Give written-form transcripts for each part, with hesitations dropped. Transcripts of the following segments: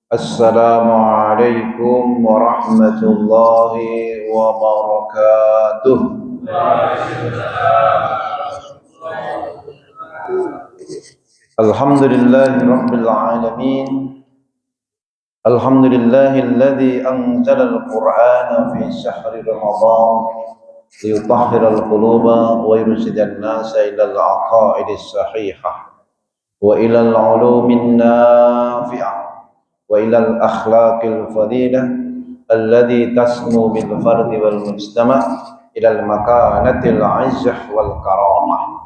Assalamualaikum warahmatullahi wabarakatuh. Alhamdulillahirabbil alamin. Alhamdulillahilladzi anzalal qur'ana fi syahri Ramadan liyutahhiral quluba wa yurshidal nasa ilal aqaidis sahihah wa ilal ulumin nafi'ah wa ilal akhlaqil fadilah alladhi tasmu bil fardi wal mujtama' ilal makanatil 'izzah wal karamah.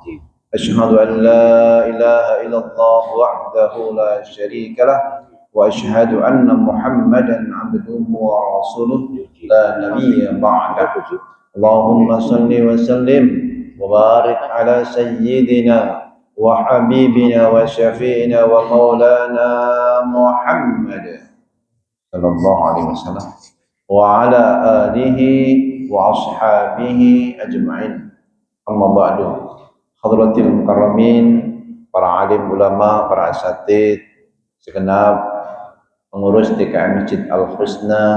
Asyhadu an la ilaha illallah wahdahu la syarika lah wa asyhadu anna Muhammadan 'abduhu wa rasuluh la nabiyya ba'dahu. Allahumma shalli wa sallim wa barik ala sayyidina wa habibina wa syafi'ina wa maulana Muhammad sallallahu alaihi wasallam wa ala alihi wa ashabihi ajma'in. Amma ba'du. Hadratil mukarramin, para alim ulama, para asatid, segenap pengurus DKM Masjid Al-Husna,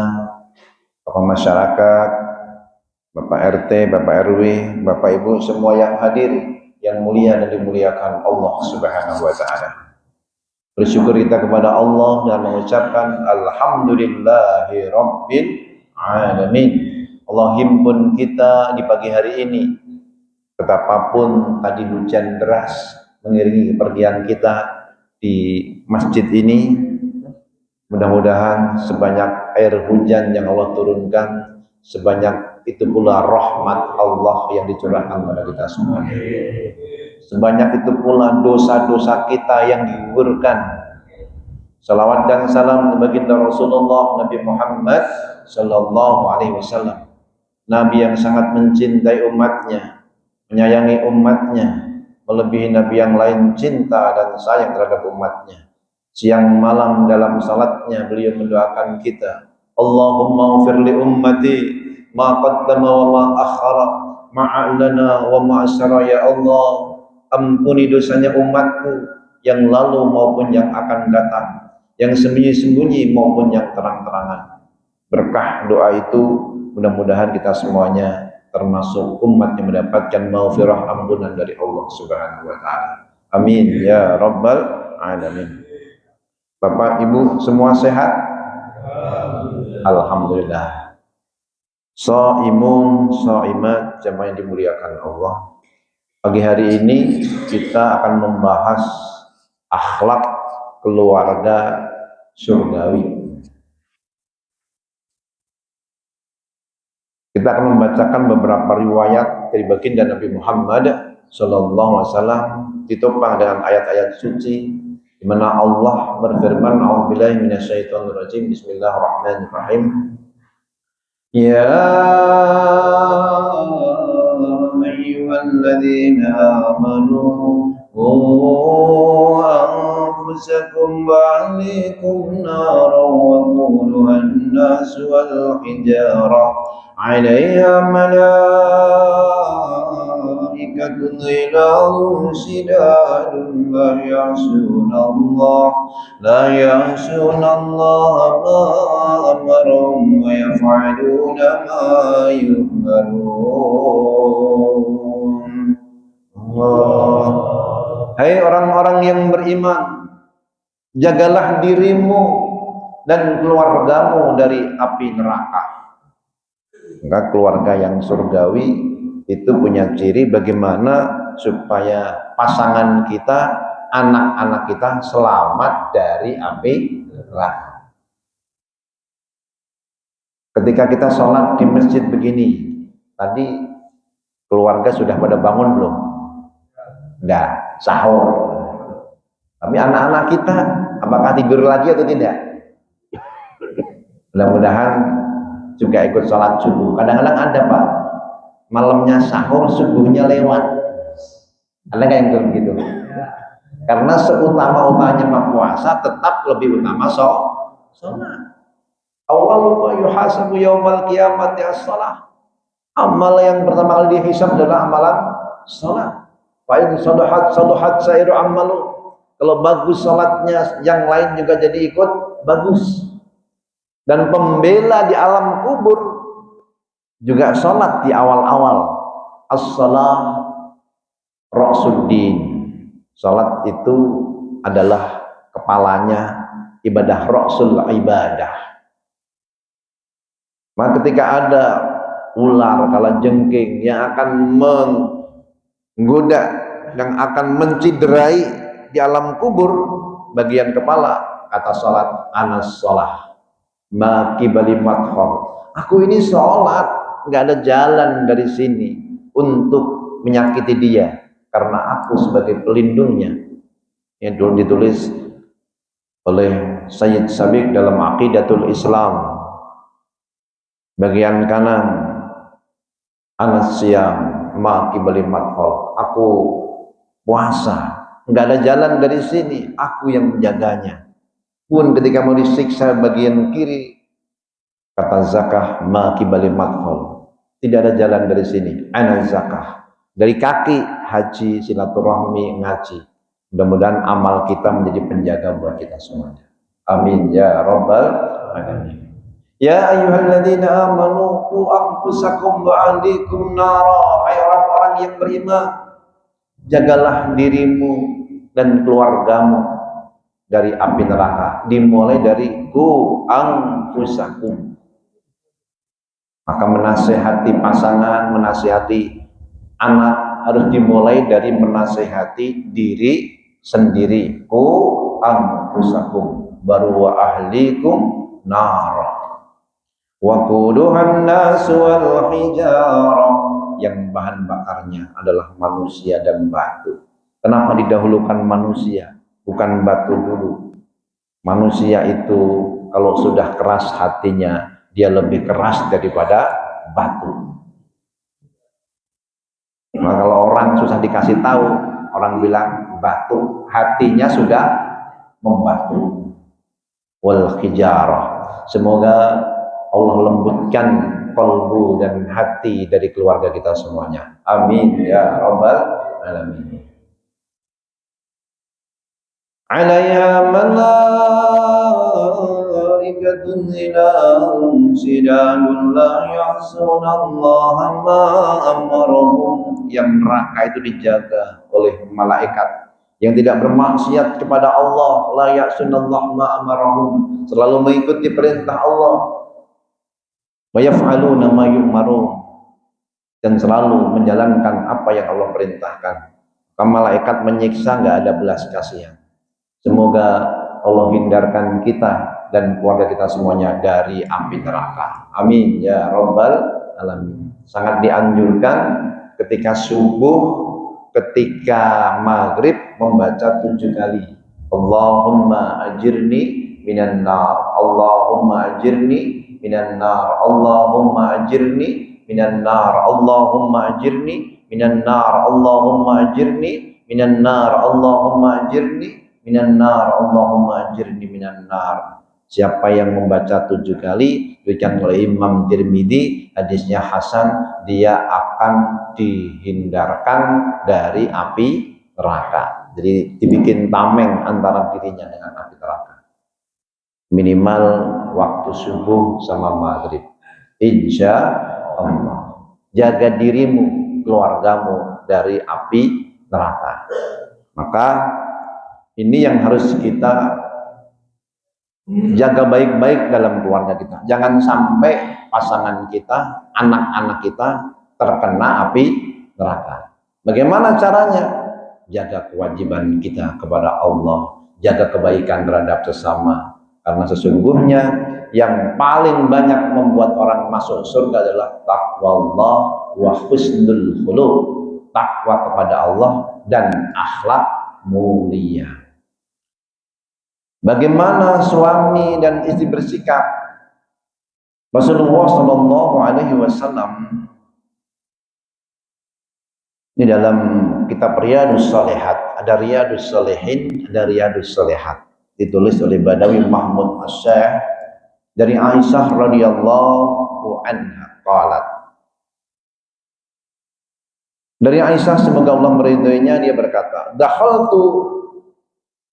tokoh masyarakat, Bapak RT, Bapak RW, Bapak Ibu semua yang hadir, yang mulia dan dimuliakan Allah Subhanahu wa taala. Bersyukur kita kepada Allah dan mengucapkan alhamdulillahi rabbil alamin. Allah himpun kita di pagi hari ini. Betapapun tadi hujan deras mengiringi kepergian kita di masjid ini, mudah-mudahan sebanyak air hujan yang Allah turunkan, sebanyak itu pula rahmat Allah yang dicurahkan kepada kita semua. Sebanyak itu pula dosa-dosa kita yang digugurkan. Salawat dan salam baginda Rasulullah Nabi Muhammad sallallahu alaihi wasallam, Nabi yang sangat mencintai umatnya, menyayangi umatnya, melebihi nabi yang lain cinta dan sayang terhadap umatnya. Siang malam dalam salatnya beliau mendoakan kita, Allahumma ighfir li ummati ma qaddama wa ma akhara, ma'alana wa ma'asyara. Ya Allah, ampuni dosanya umatku yang lalu maupun yang akan datang, yang sembunyi-sembunyi maupun yang terang-terangan. Berkah doa itu mudah-mudahan kita semuanya termasuk umat yang mendapatkan maghfirah ampunan dari Allah Subhanahu wa taala. Amin ya rabbal alamin. Bapak Ibu semua sehat? Alhamdulillah. Shaimun shaimat jamaah yang dimuliakan Allah. Pagi hari ini kita akan membahas akhlak keluarga surgawi. Kita akan membacakan beberapa riwayat dari baginda Nabi Muhammad sallallahu alaihi wasallam ditopang dengan ayat-ayat suci di mana Allah berfirman, a'udzubillahi minasyaitonir rajim, bismillahirrahmanirrahim. Ya ayyuhalladzina amanu anfusakum wa ahlikum naran wa quduha an-nas wal hijarah 'alaiha malaikatun ghilazun shidadun la ya'suna Allah ma amarahum wa yaf'aluna ma yu'marun. Allah. Hai orang-orang yang beriman, jagalah dirimu dan keluargamu dari api neraka. Maka keluarga yang surgawi itu punya ciri bagaimana supaya pasangan kita, anak-anak kita selamat dari api neraka. Ketika kita sholat di masjid begini, tadi keluarga sudah pada bangun belum? Enggak, sahur. Tapi anak-anak kita apakah tidur lagi atau tidak? Mudah-mudahan juga ikut sholat subuh. Kadang-kadang ada Pak, malamnya sahur, subuhnya lewat. Ada nggak yang begitu? Karena seutama-utamanya puasa tetap lebih utama sholat. Awwalu ma yuhasabu yaumal qiyamati as-shalah. Amal yang pertama kali dihisab adalah amalan sholat. Fa in sadahat sairu amalu. Kalau bagus sholatnya, yang lain juga jadi ikut bagus. Dan pembela di alam kubur juga sholat di awal-awal. As-salah ra'suddin. Sholat itu adalah kepalanya ibadah, ra'sul ibadah. Maka ketika ada ular kalajengking yang akan menggoda, yang akan menciderai di alam kubur bagian kepala, kata sholat, anas sholah makibali madhor, aku ini sholat, nggak ada jalan dari sini untuk menyakiti dia karena aku sebagai pelindungnya. Yang dulu ditulis oleh Sayyid Sabiq dalam Aqidatul Islam, bagian kanan, anas siyam makibali madhor, aku puasa, nggak ada jalan dari sini, aku yang menjaganya. Pun ketika mau disiksa bagian kiri, kata zakah makibali madhol, tidak ada jalan dari sini, ana zakah. Dari kaki haji, silaturahmi, ngaji. Mudah-mudahan amal kita menjadi penjaga buat kita semuanya. Amin ya rabbal alamin. Ya ayyuhalladzina amanu qu anfusakum wa ahlikum nara. Hai orang-orang yang beriman, jagalah dirimu dan keluargamu dari api neraka. Dimulai dari ku anfusakum. Maka menasehati pasangan, menasehati anak harus dimulai dari menasehati diri sendiri. Ku anfusakum, baru wa ahlikum nar. Wa quduhan nas wal hijarah, yang bahan bakarnya adalah manusia dan batu. Kenapa didahulukan manusia, bukan batu dulu? Manusia itu kalau sudah keras hatinya, dia lebih keras daripada batu. Nah, kalau orang susah dikasih tahu, orang bilang batu, hatinya sudah membatu. Wal hijarah, semoga Allah lembutkan kalbu dan hati dari keluarga kita semuanya. Amin ya rabbal alamin. Alaiha malaikatun ghilazun shidadun la ya'suna Allah ma amarahum. Yang neraka itu dijaga oleh malaikat yang tidak bermaksiat kepada Allah, la ya'suna Allah ma amarahum, selalu mengikuti perintah Allah. Wa yaf'aluna ma yu'marun, dan selalu menjalankan apa yang Allah perintahkan. Maka malaikat menyiksa nggak ada belas kasihan. Semoga Allah hindarkan kita dan keluarga kita semuanya dari api neraka. Amin ya rabbal alamin. Sangat dianjurkan ketika subuh, ketika maghrib membaca 7 kali. Allahumma ajirni minan nar, Allahumma ajirni minan nar, Allahumma ajirni minan nar, Allahumma ajirni minan nar, Allahumma ajirni minan nar, Allahumma ajirni minan nar, Allahumma ajirni minan nar. Siapa yang membaca 7 kali, diriwayatkan oleh Imam Tirmidzi, hadisnya hasan, dia akan dihindarkan dari api neraka. Jadi dibikin tameng antara dirinya dengan api neraka. Minimal waktu subuh sama maghrib. Insya Allah. Jaga dirimu, keluargamu dari api neraka. Maka ini yang harus kita jaga baik-baik dalam keluarga kita. Jangan sampai pasangan kita, anak-anak kita terkena api neraka. Bagaimana caranya? Jaga kewajiban kita kepada Allah, jaga kebaikan terhadap sesama. Karena sesungguhnya yang paling banyak membuat orang masuk surga adalah taqwa Allah wa husnul khuluq, takwa kepada Allah dan akhlak mulia. Bagaimana suami dan istri bersikap? Rasulullah Shallallahu Alaihi Wasallam di dalam kitab Riyadus Shalihat, ada Riyadus Shalihin, ada Riyadus Shalihat, ditulis oleh Badawi Mahmud As-Syekh dari Aisyah radhiyallahu anha qalat. Dari Aisyah, semoga Allah meridhoinya, dia berkata, dakhaltu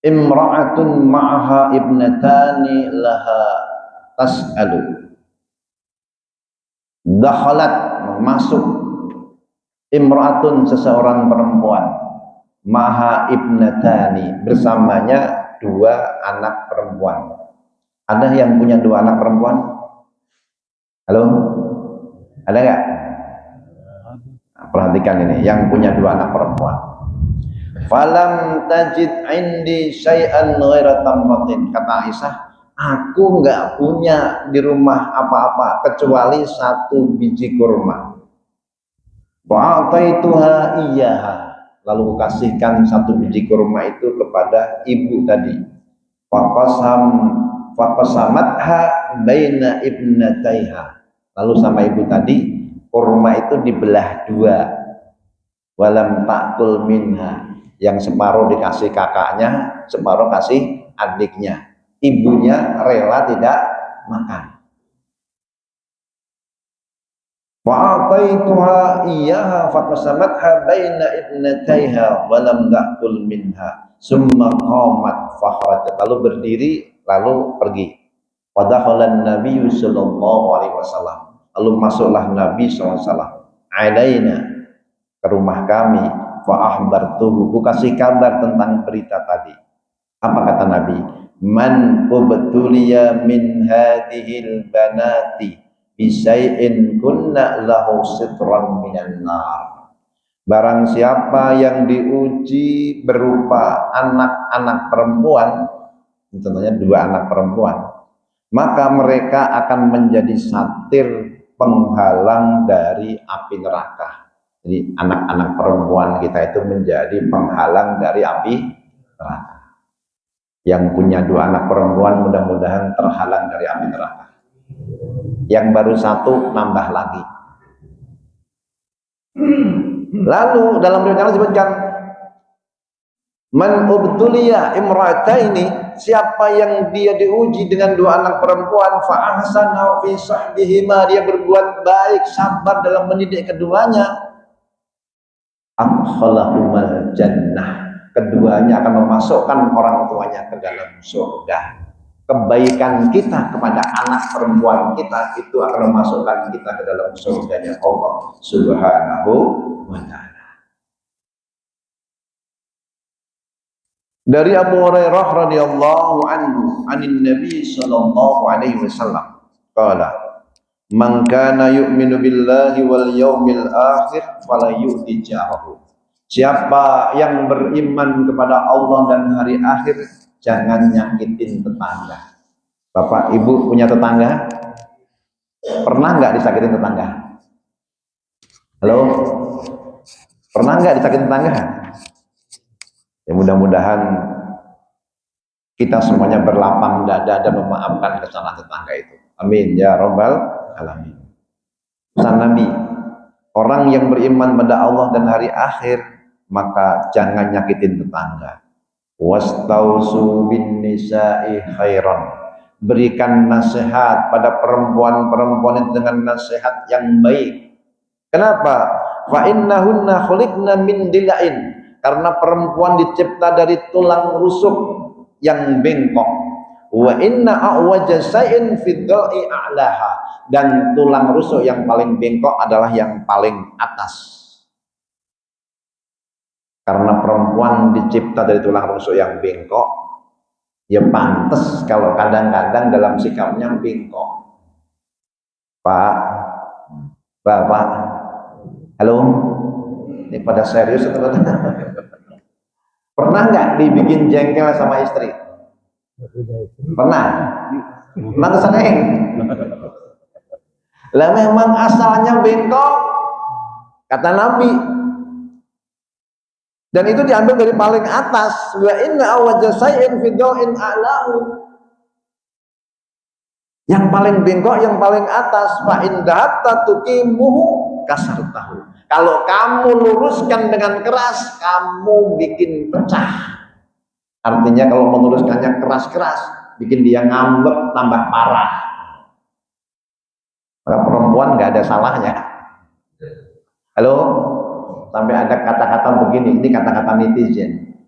imra'atun ma'aha ibnatani laha tas'alu. Dakhalat, masuk, imra'atun, seseorang perempuan, ma'aha ibnatani, bersamanya dua anak perempuan. Ada yang punya dua anak perempuan? Halo? Ada nggak? Perhatikan ini, yang punya dua anak perempuan. Falam tajid indi syai'an ghaira tamratin. Kata Aisyah, aku nggak punya di rumah apa-apa kecuali satu biji kurma. Wa'ataituha iyyaha. Lalu kasihkan satu biji kurma itu kepada ibu tadi. Faqasamatha baina ibnataiha. Lalu sama ibu tadi, kurma itu dibelah dua. Walam ta'kul minha. Yang separuh dikasih kakaknya, separuh kasih adiknya. Ibunya rela tidak makan. Wa'ataituha iyyaha faqasamatha baina ibnataiha walam ta'kul minha. Summa qamat fakhrajat. Lalu berdiri, lalu pergi. Padahal Nabi sallallahu alaihi wasallam. Lalu masuklah Nabi sallallahu alaihi wasallam alaina, ke rumah kami. Fa akhbartuhu, ku kasih kabar tentang berita tadi. Apa kata Nabi? Man ubtuliya min hadhil banati bisyai'in kunna lahu sitran minan nar. Barang siapa yang diuji berupa anak-anak perempuan, contohnya dua anak perempuan, maka mereka akan menjadi satir penghalang dari api neraka. Jadi anak-anak perempuan kita itu menjadi penghalang dari api neraka. Yang punya dua anak perempuan mudah-mudahan terhalang dari api neraka. Yang baru satu nambah lagi. Lalu dalam riwayat disebutkan man ubtuliya imra'ataini, siapa yang dia diuji dengan dua anak perempuan, fa ahsana fi sahdihima, dia berbuat baik, sabar dalam mendidik keduanya, adkhalahumal jannah, keduanya akan memasukkan orang tuanya ke dalam surga. Kebaikan kita kepada anak perempuan kita itu akan memasukkan kita ke dalam surganya Allah Subhanahu wa ta'ala. Dari Abu Hurairah radhiyallahu anhu, anin Nabi sallallahu alaihi wasallam, qala man kana yu'minu billahi wal yaumil akhir fala yu'ti jarahu. Siapa yang beriman kepada Allah dan hari akhir, jangan nyakitin tetangga. Bapak Ibu punya tetangga? Pernah nggak disakitin tetangga? Halo? Pernah nggak disakitin tetangga? Ya mudah-mudahan kita semuanya berlapang dada dan memaafkan kesalahan tetangga itu. Amin ya rabbal alamin. Pesan Nabi, orang yang beriman pada Allah dan hari akhir, maka jangan nyakitin tetangga. Wastausu bin nisa'i khairan. Berikan nasihat pada perempuan-perempuan itu dengan nasihat yang baik. Kenapa? Fa innahunna khuliqna min dila'in. Karena perempuan dicipta dari tulang rusuk yang bengkok. Wa inna a'waja shay'in fi dhal'i a'laha, dan tulang rusuk yang paling bengkok adalah yang paling atas. Karena perempuan dicipta dari tulang rusuk yang bengkok, ya pantas kalau kadang-kadang dalam sikapnya bengkok. Pak, Bapak, halo, ini pada serius atau pernah nggak dibikin jengkel sama istri? Pernah? Pernah kesaneng? Lah memang asalnya bengkok, kata Nabi. Dan itu diambil dari paling atas. Wa inna awwaja shay'in fi dha'in a'lahu. Yang paling bengkok, yang paling atas. Fa in dhatta tuqimuhu kasartahu. Kalau kamu luruskan dengan keras, kamu bikin pecah. Artinya kalau meluruskannya keras-keras, bikin dia ngambek, tambah parah. Maka perempuan nggak ada salahnya. Halo? Sampai ada kata-kata begini, ini kata-kata netizen.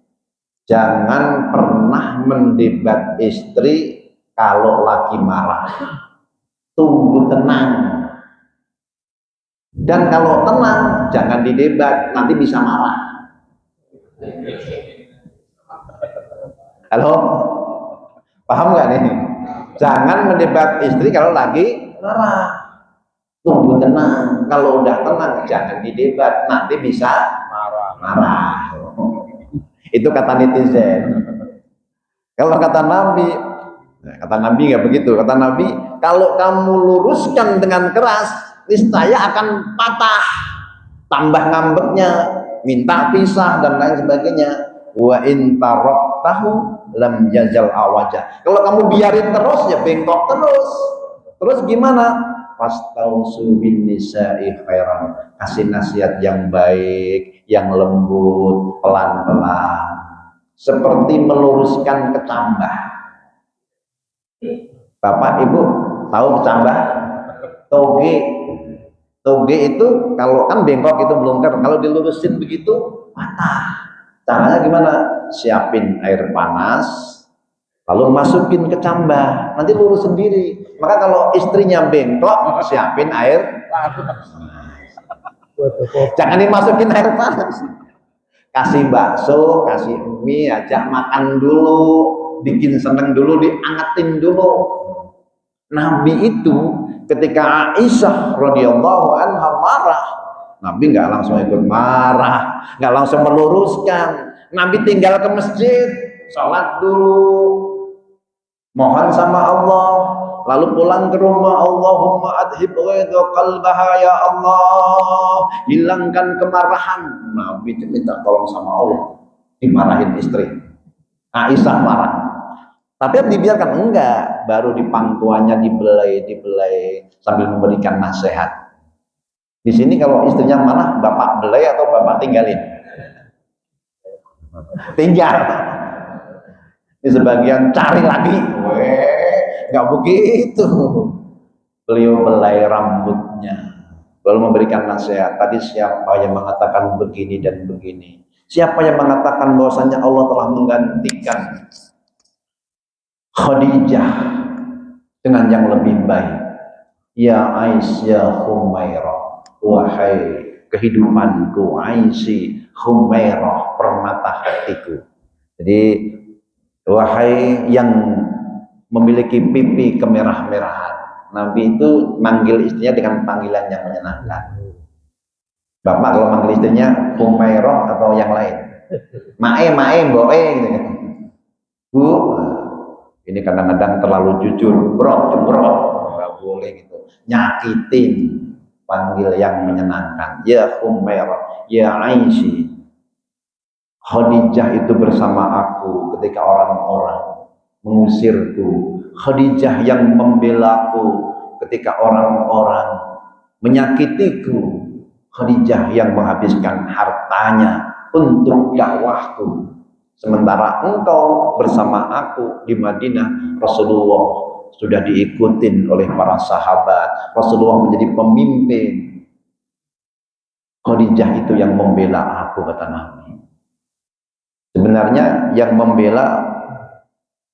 Jangan pernah mendebat istri kalau lagi marah. Tunggu tenang. Dan kalau tenang, jangan didebat, nanti bisa marah. Halo? Paham nggak nih? Jangan mendebat istri kalau lagi marah. Tunggu tenang. Kalau udah tenang, jangan didebat, nanti bisa marah. Itu kata netizen. Kalau kata Nabi, kata Nabi nggak begitu. Kata Nabi, kalau kamu luruskan dengan keras, niscaya akan patah. Tambah ngambeknya, minta pisah dan lain sebagainya. Wa in taraktahu lam yazal awaja. Kalau kamu biarin terus ya bengkok terus. Terus gimana? Fastausu bin nisa'i khairan. Kasih nasihat yang baik, yang lembut, pelan-pelan. Seperti meluruskan kecambah. Bapak Ibu tahu kecambah? Toge. Toge itu kalau kan bengkok itu belum kan, kalau dilurusin begitu patah. Caranya gimana? Siapin air panas, lalu masukin kecambah, nanti lurus sendiri. Maka kalau istrinya bengkok, siapin air panas. Jangan dimasukin air panas. Kasih bakso, kasih mie, ajak makan dulu, bikin seneng dulu, diangetin dulu. Nabi itu ketika Aisyah radhiyallahu anha marah, Nabi nggak langsung ikut marah, nggak langsung meluruskan. Nabi tinggal ke masjid, sholat dulu, mohon sama Allah, lalu pulang ke rumah. Allahumma adhib ghaiza qalbaha ya Allah, hilangkan kemarahan. Nabi minta tolong sama Allah, dimarahin istri. Aisyah marah, tapi dibiarkan enggak, baru di pangkuannya dibelai sambil memberikan nasihat. Di sini kalau istrinya marah, bapak belai atau bapak tinggalin? Tinggal. Di sebagian cari lagi, nggak begitu. Beliau belai rambutnya, lalu memberikan nasihat. Tadi siapa yang mengatakan begini dan begini? Siapa yang mengatakan bahwasanya Allah telah menggantikan Khadijah dengan yang lebih baik? Ya Aisyah Humairah, wahai kehidupanku Aisyah Humairah, permata hatiku. Jadi wahai yang memiliki pipi kemerah-merahan. Nabi itu manggil istrinya dengan panggilan yang menyenangkan. Bapak kalau manggil istrinya Humairah atau yang lain, Mae, Boe gitu kan. Bu, ini kadang-kadang terlalu jujur, brot, nggak boleh gitu. Nyakitin, panggil yang menyenangkan. Ya Humairah, ya Aisyah. Khadijah itu bersama aku ketika orang-orang mengusirku. Khadijah yang membelaku ketika orang-orang menyakitiku. Khadijah yang menghabiskan hartanya untuk dakwahku. Sementara engkau bersama aku di Madinah, Rasulullah sudah diikutin oleh para sahabat. Rasulullah menjadi pemimpin. Khadijah itu yang membela aku, kata Nabi. Sebenarnya yang membela,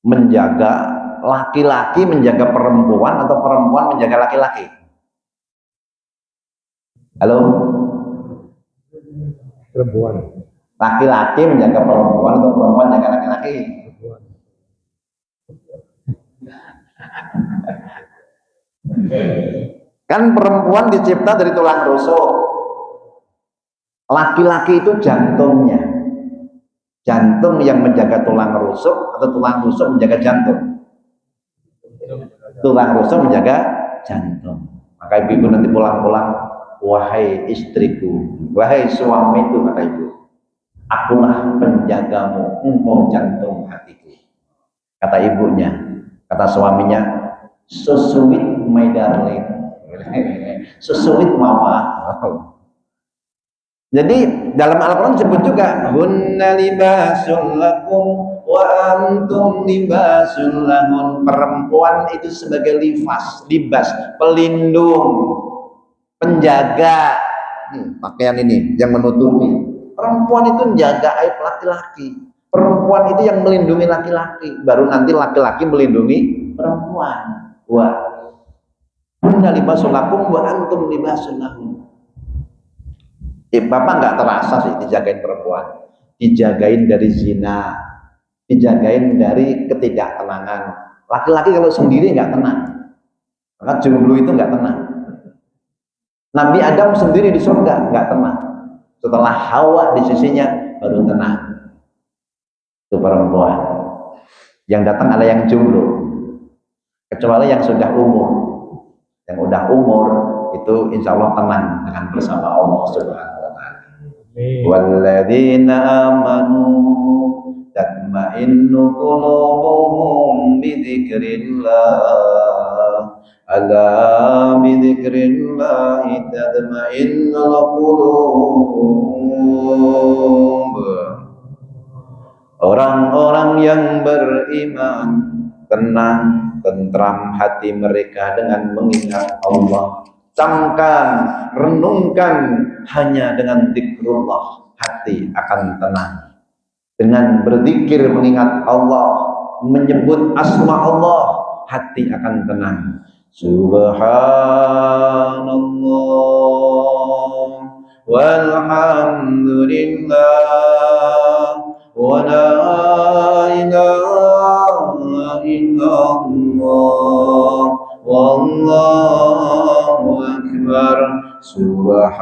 menjaga laki-laki menjaga perempuan atau perempuan menjaga laki-laki? Halo? Perempuan. Laki-laki menjaga perempuan atau perempuan menjaga laki-laki? Kan perempuan dicipta dari tulang rusuk. Laki-laki itu jantungnya. Jantung yang menjaga tulang rusuk atau tulang rusuk menjaga jantung? Tulang rusuk menjaga jantung. Maka ibu nanti pulang-pulang, wahai istriku, wahai suamiku, kata ibu, akulah penjagamu, engkau jantung hatiku. Kata ibunya, kata suaminya, so sweet my darling, so sweet mama. Jadi dalam Al-Quran disebut juga, hunna libasul lakum wa antum libasul lahun. Perempuan itu sebagai libas, pelindung, penjaga. Pakaian ini yang menutupi. Perempuan itu menjaga aib laki-laki. Perempuan itu yang melindungi laki-laki, baru nanti laki-laki melindungi perempuan. Wah, hunna libasul lakum wa antum libasul lahum. Bapak nggak terasa sih dijagain perempuan, dijagain dari zina, dijagain dari ketidaktenangan. Laki-laki kalau sendiri nggak tenang, maka jomblo itu nggak tenang. Nabi Adam sendiri di surga nggak tenang. Setelah Hawa di sisinya baru tenang. Itu perempuan. Yang datang ada yang jomblo, kecuali yang sudah umur. Yang udah umur itu insya Allah tenang dengan bersama Allah Subhanahu wa Ta'ala. Walladzina amanu tatma'innu qulubuhum bidzikrillah. Ala bidzikrillah tatma'innul qulub. Orang-orang yang beriman tenang, tentram hati mereka dengan mengingat Allah. Camkan, renungkan hanya dengan zikrullah, hati akan tenang. Dengan berzikir mengingat Allah, menyebut asma Allah, hati akan tenang. Subhanallah walhamdulillah wa la ilaha illallah wallahu akbar. Subhanallah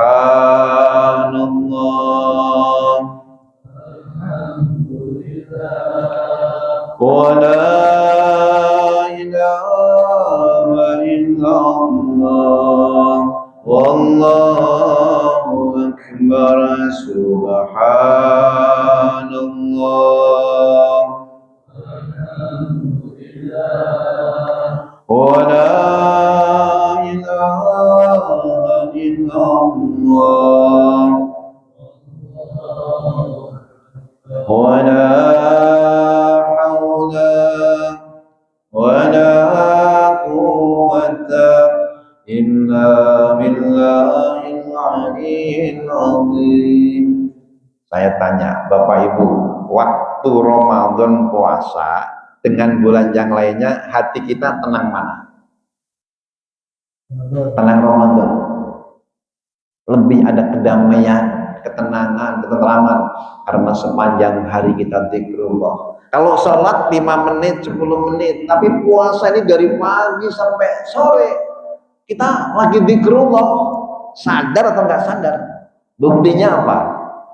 wa la ilaha illallah wallahu akbar. Subhanallah wa la ilaha illallah wa la hawla wa la quwwata illa billahil aliyyil azim. Saya tanya Bapak Ibu, waktu Ramadan puasa dengan bulan yang lainnya hati kita tenang mana? Tenang Ramadan. Lebih ada kedamaian, ketenangan, ketentraman karena sepanjang hari kita zikrullah. Kalau sholat 5 menit, 10 menit, tapi puasa ini dari pagi sampai sore kita lagi zikrullah, sadar atau nggak sadar? Buktinya apa?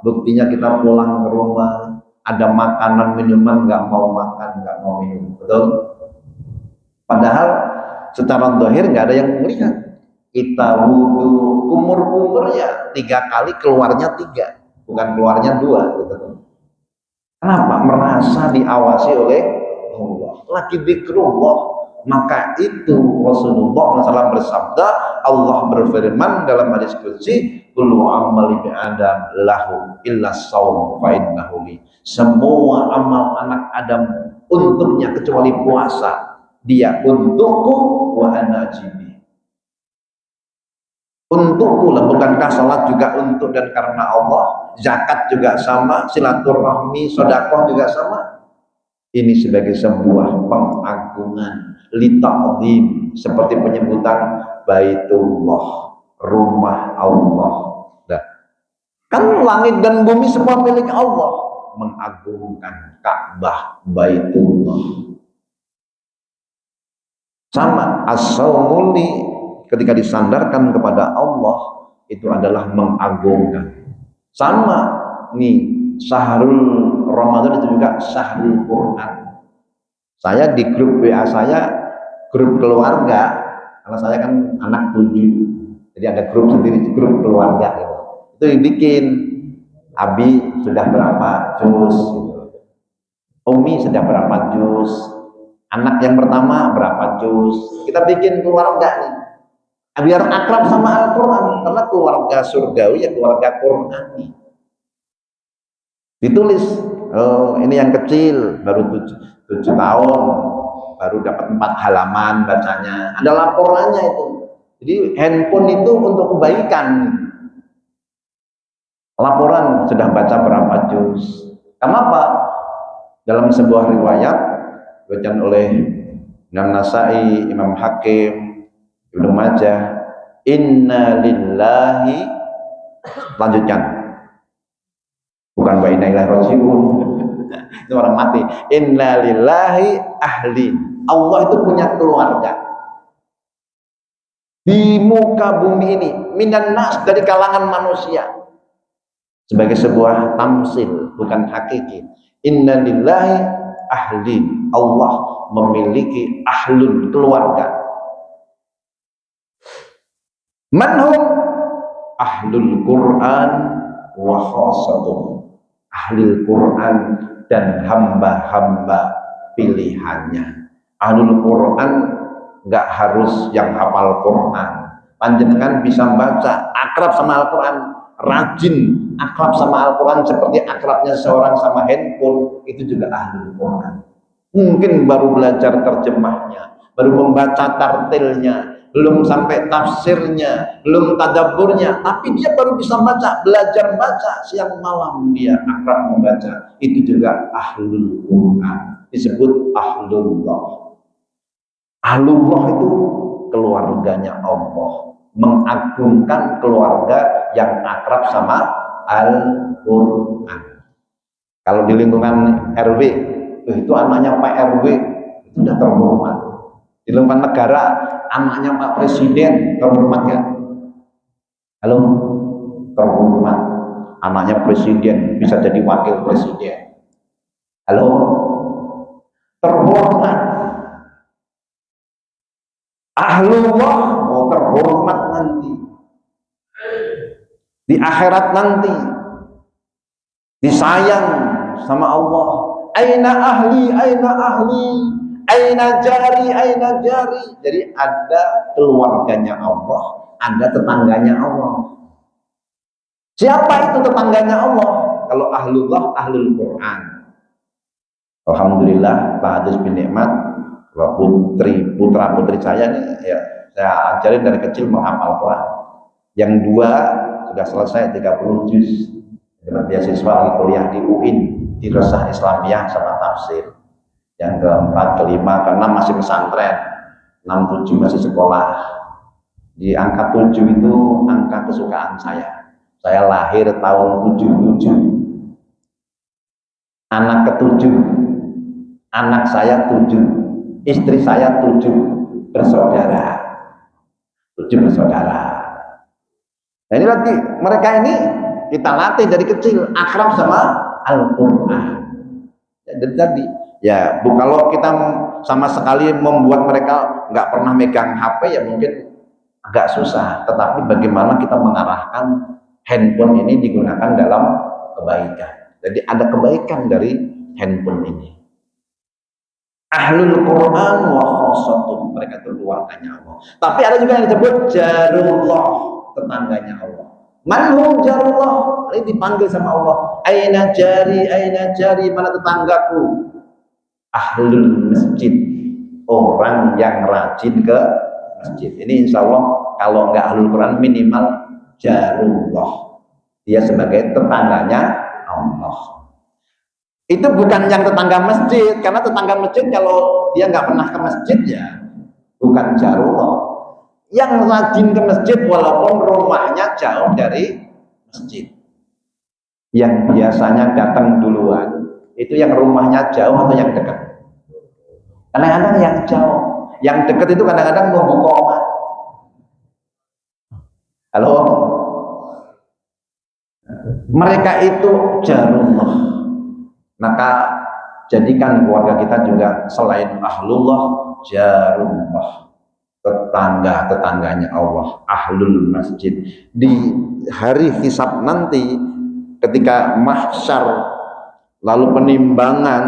Buktinya kita pulang ke rumah, ada makanan, minuman, nggak mau makan, nggak mau minum, betul? Padahal secara zahir nggak ada yang melihat. Kita wudhu, kumur-kumurnya 3 kali, keluarnya 3, bukan keluarnya 2, gitu. Kenapa? Merasa diawasi oleh Allah, lagi zikrullah. Maka itu Rasulullah SAW bersabda, Allah berfirman dalam hadis qudsi, kullu amali bi adam lahu illa shaum fa innahu li. Semua amal anak Adam untuknya kecuali puasa. Dia untukku wa ana ajibi. Untukku lah, bukankah salat juga untuk dan karena Allah, zakat juga sama, silaturahmi, sedekah juga sama. Ini sebagai sebuah pengagungan, lita'zim, seperti penyebutan Baitullah, rumah Allah. Nah, kan langit dan bumi semua milik Allah, mengagungkan Ka'bah, Baitullah. Sama as-saumuli, ketika disandarkan kepada Allah, itu adalah mengagungkan. Sama nih, Syahrul Ramadan itu juga Syahrul Quran. Saya di grup WA saya, grup keluarga, karena saya kan anak 7, jadi ada grup sendiri, grup keluarga gitu. Itu dibikin, Abi sudah berapa juz, gitu. Umi sudah berapa juz, anak yang pertama berapa juz. Kita bikin keluarga nih, biar akrab sama Al-Quran, karena keluarga surgawi ya keluarga Qurani. Ditulis, oh ini yang kecil baru 7 tahun baru dapat 4 halaman bacanya, ada laporannya itu. Jadi handphone itu untuk kebaikan, laporan sudah baca berapa juz. Kenapa? Dalam sebuah riwayat diriwayatkan oleh Imam Nasai, Imam Hakim, Ibnu Majah, inna lillahi, lanjutkan, bukan wa inna ilaihi rajiun itu orang mati. Inna lillahi ahli, Allah itu punya keluarga di muka bumi ini, minan nas, dari kalangan manusia, sebagai sebuah tamsil, bukan hakiki. Inna lillahi ahli, Allah memiliki ahlun, keluarga. Manhum ahlul Quran wa khassatuh, ahlul Quran dan hamba-hamba pilihannya. Ahlul Quran nggak harus yang hafal Quran, panjenengan bisa baca, akrab sama Al-Quran, rajin akrab sama Al-Quran seperti akrabnya seorang sama handphone, itu juga ahlul Quran. Mungkin baru belajar terjemahnya, baru membaca tartilnya, belum sampai tafsirnya, belum tadabburnya, tapi dia baru bisa baca, belajar baca siang malam, dia akrab membaca, itu juga ahlul Quran, disebut ahlullah. Ahlullah itu keluarganya Allah, mengagungkan keluarga yang akrab sama Al-Quran. Kalau di lingkungan RW, itu anaknya Pak RW, itu sudah terhormat. Di lingkungan negara, anaknya Pak Presiden, terhormat ya? Halo? Terhormat. Anaknya Presiden, bisa jadi wakil Presiden. Halo? Terhormat. Ahlullah mau terhormat nanti di akhirat, nanti disayang sama Allah. Aina ahli, aina ahli, aina jari, aina jari. Jadi ada keluarganya Allah, ada tetangganya Allah. Siapa itu tetangganya Allah? Kalau ahlullah, ahlul Quran. Alhamdulillah, Pak Hadis bin Nikmat, putra putri saya nih, ya saya ajarin dari kecil menghafal Quran. Yang dua sudah selesai 30 juz, dengan beasiswa lagi kuliah di UIN, di Resah Islamiyah sama tafsir. Yang keempat, kelima, keenam masih pesantren, 6, 7 masih sekolah. Di angka 7 itu angka kesukaan saya. Saya lahir tahun 77, anak ke-7, anak saya 7, istri saya 7 bersaudara. 7 bersaudara. Nah ini nanti mereka ini kita latih dari kecil akrab sama Al-Quran. Jadi tadi ya, kalau kita sama sekali membuat mereka nggak pernah megang HP, ya mungkin agak susah. Tetapi bagaimana kita mengarahkan handphone ini digunakan dalam kebaikan. Jadi ada kebaikan dari handphone ini. Ahlul Quran wa khassatuh, mereka itu keluarganya Allah. Tapi ada juga yang disebut jarullah, tetangganya Allah. Manhum jarullah, ini dipanggil sama Allah. Aina jari, mana tetanggaku? Ahlul masjid, orang yang rajin ke masjid. Ini insya Allah kalau nggak ahlul Quran minimal jarullah, dia sebagai tetangganya Allah. Itu bukan yang tetangga masjid, karena tetangga masjid kalau dia nggak pernah ke masjid ya bukan jarullah. Yang rajin ke masjid walaupun rumahnya jauh dari masjid, yang biasanya datang duluan itu yang rumahnya jauh atau yang dekat? Kadang-kadang yang jauh, yang dekat itu kadang-kadang nunggu koma. Halo, mereka itu jarullah. Maka jadikan keluarga kita juga selain ahlullah, jarullah, tetangganya Allah, ahlul masjid. Di hari hisab nanti, ketika mahsyar lalu penimbangan,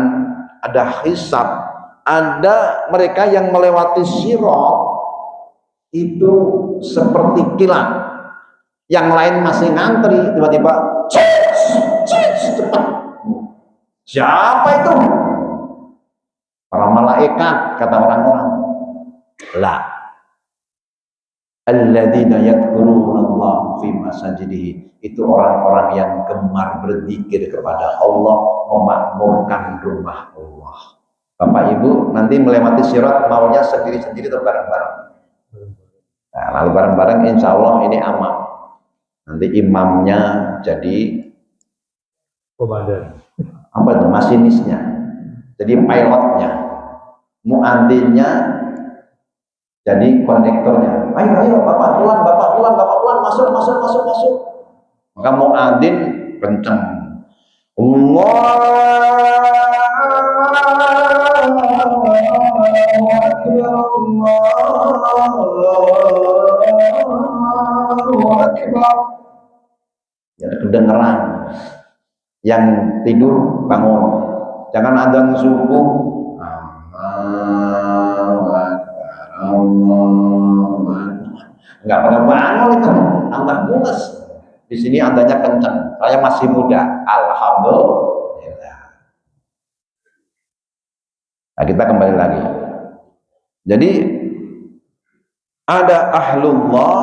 ada hisab, ada mereka yang melewati sirat itu seperti kilat, yang lain masih ngantri, tiba-tiba cepat. Siapa itu? Para malaikat, kata orang-orang. Lah, alladzina yadhkurunallah fi masajidihi, itu orang-orang yang gemar berzikir kepada Allah, memakmurkan rumah Allah. Bapak Ibu nanti melewati sirat maunya sendiri-sendiri atau bareng-bareng? Nah, lalu bareng-bareng insya Allah ini aman. Nanti imamnya jadi komandan, apa itu, masinisnya, jadi pilotnya, muadzinnya jadi kondektornya. Ayo bapak pulang, masuk. Maka muadzin kenceng, Allahu Akbar. Ya kedengeran. Yang tidur bangun. Jangan adzan subuh. Enggak pada bangun itu, tambah mules. Di sini adzannya kenceng. Saya masih muda. Alhamdulillah. Nah, kita kembali lagi. Jadi ada ahlullah,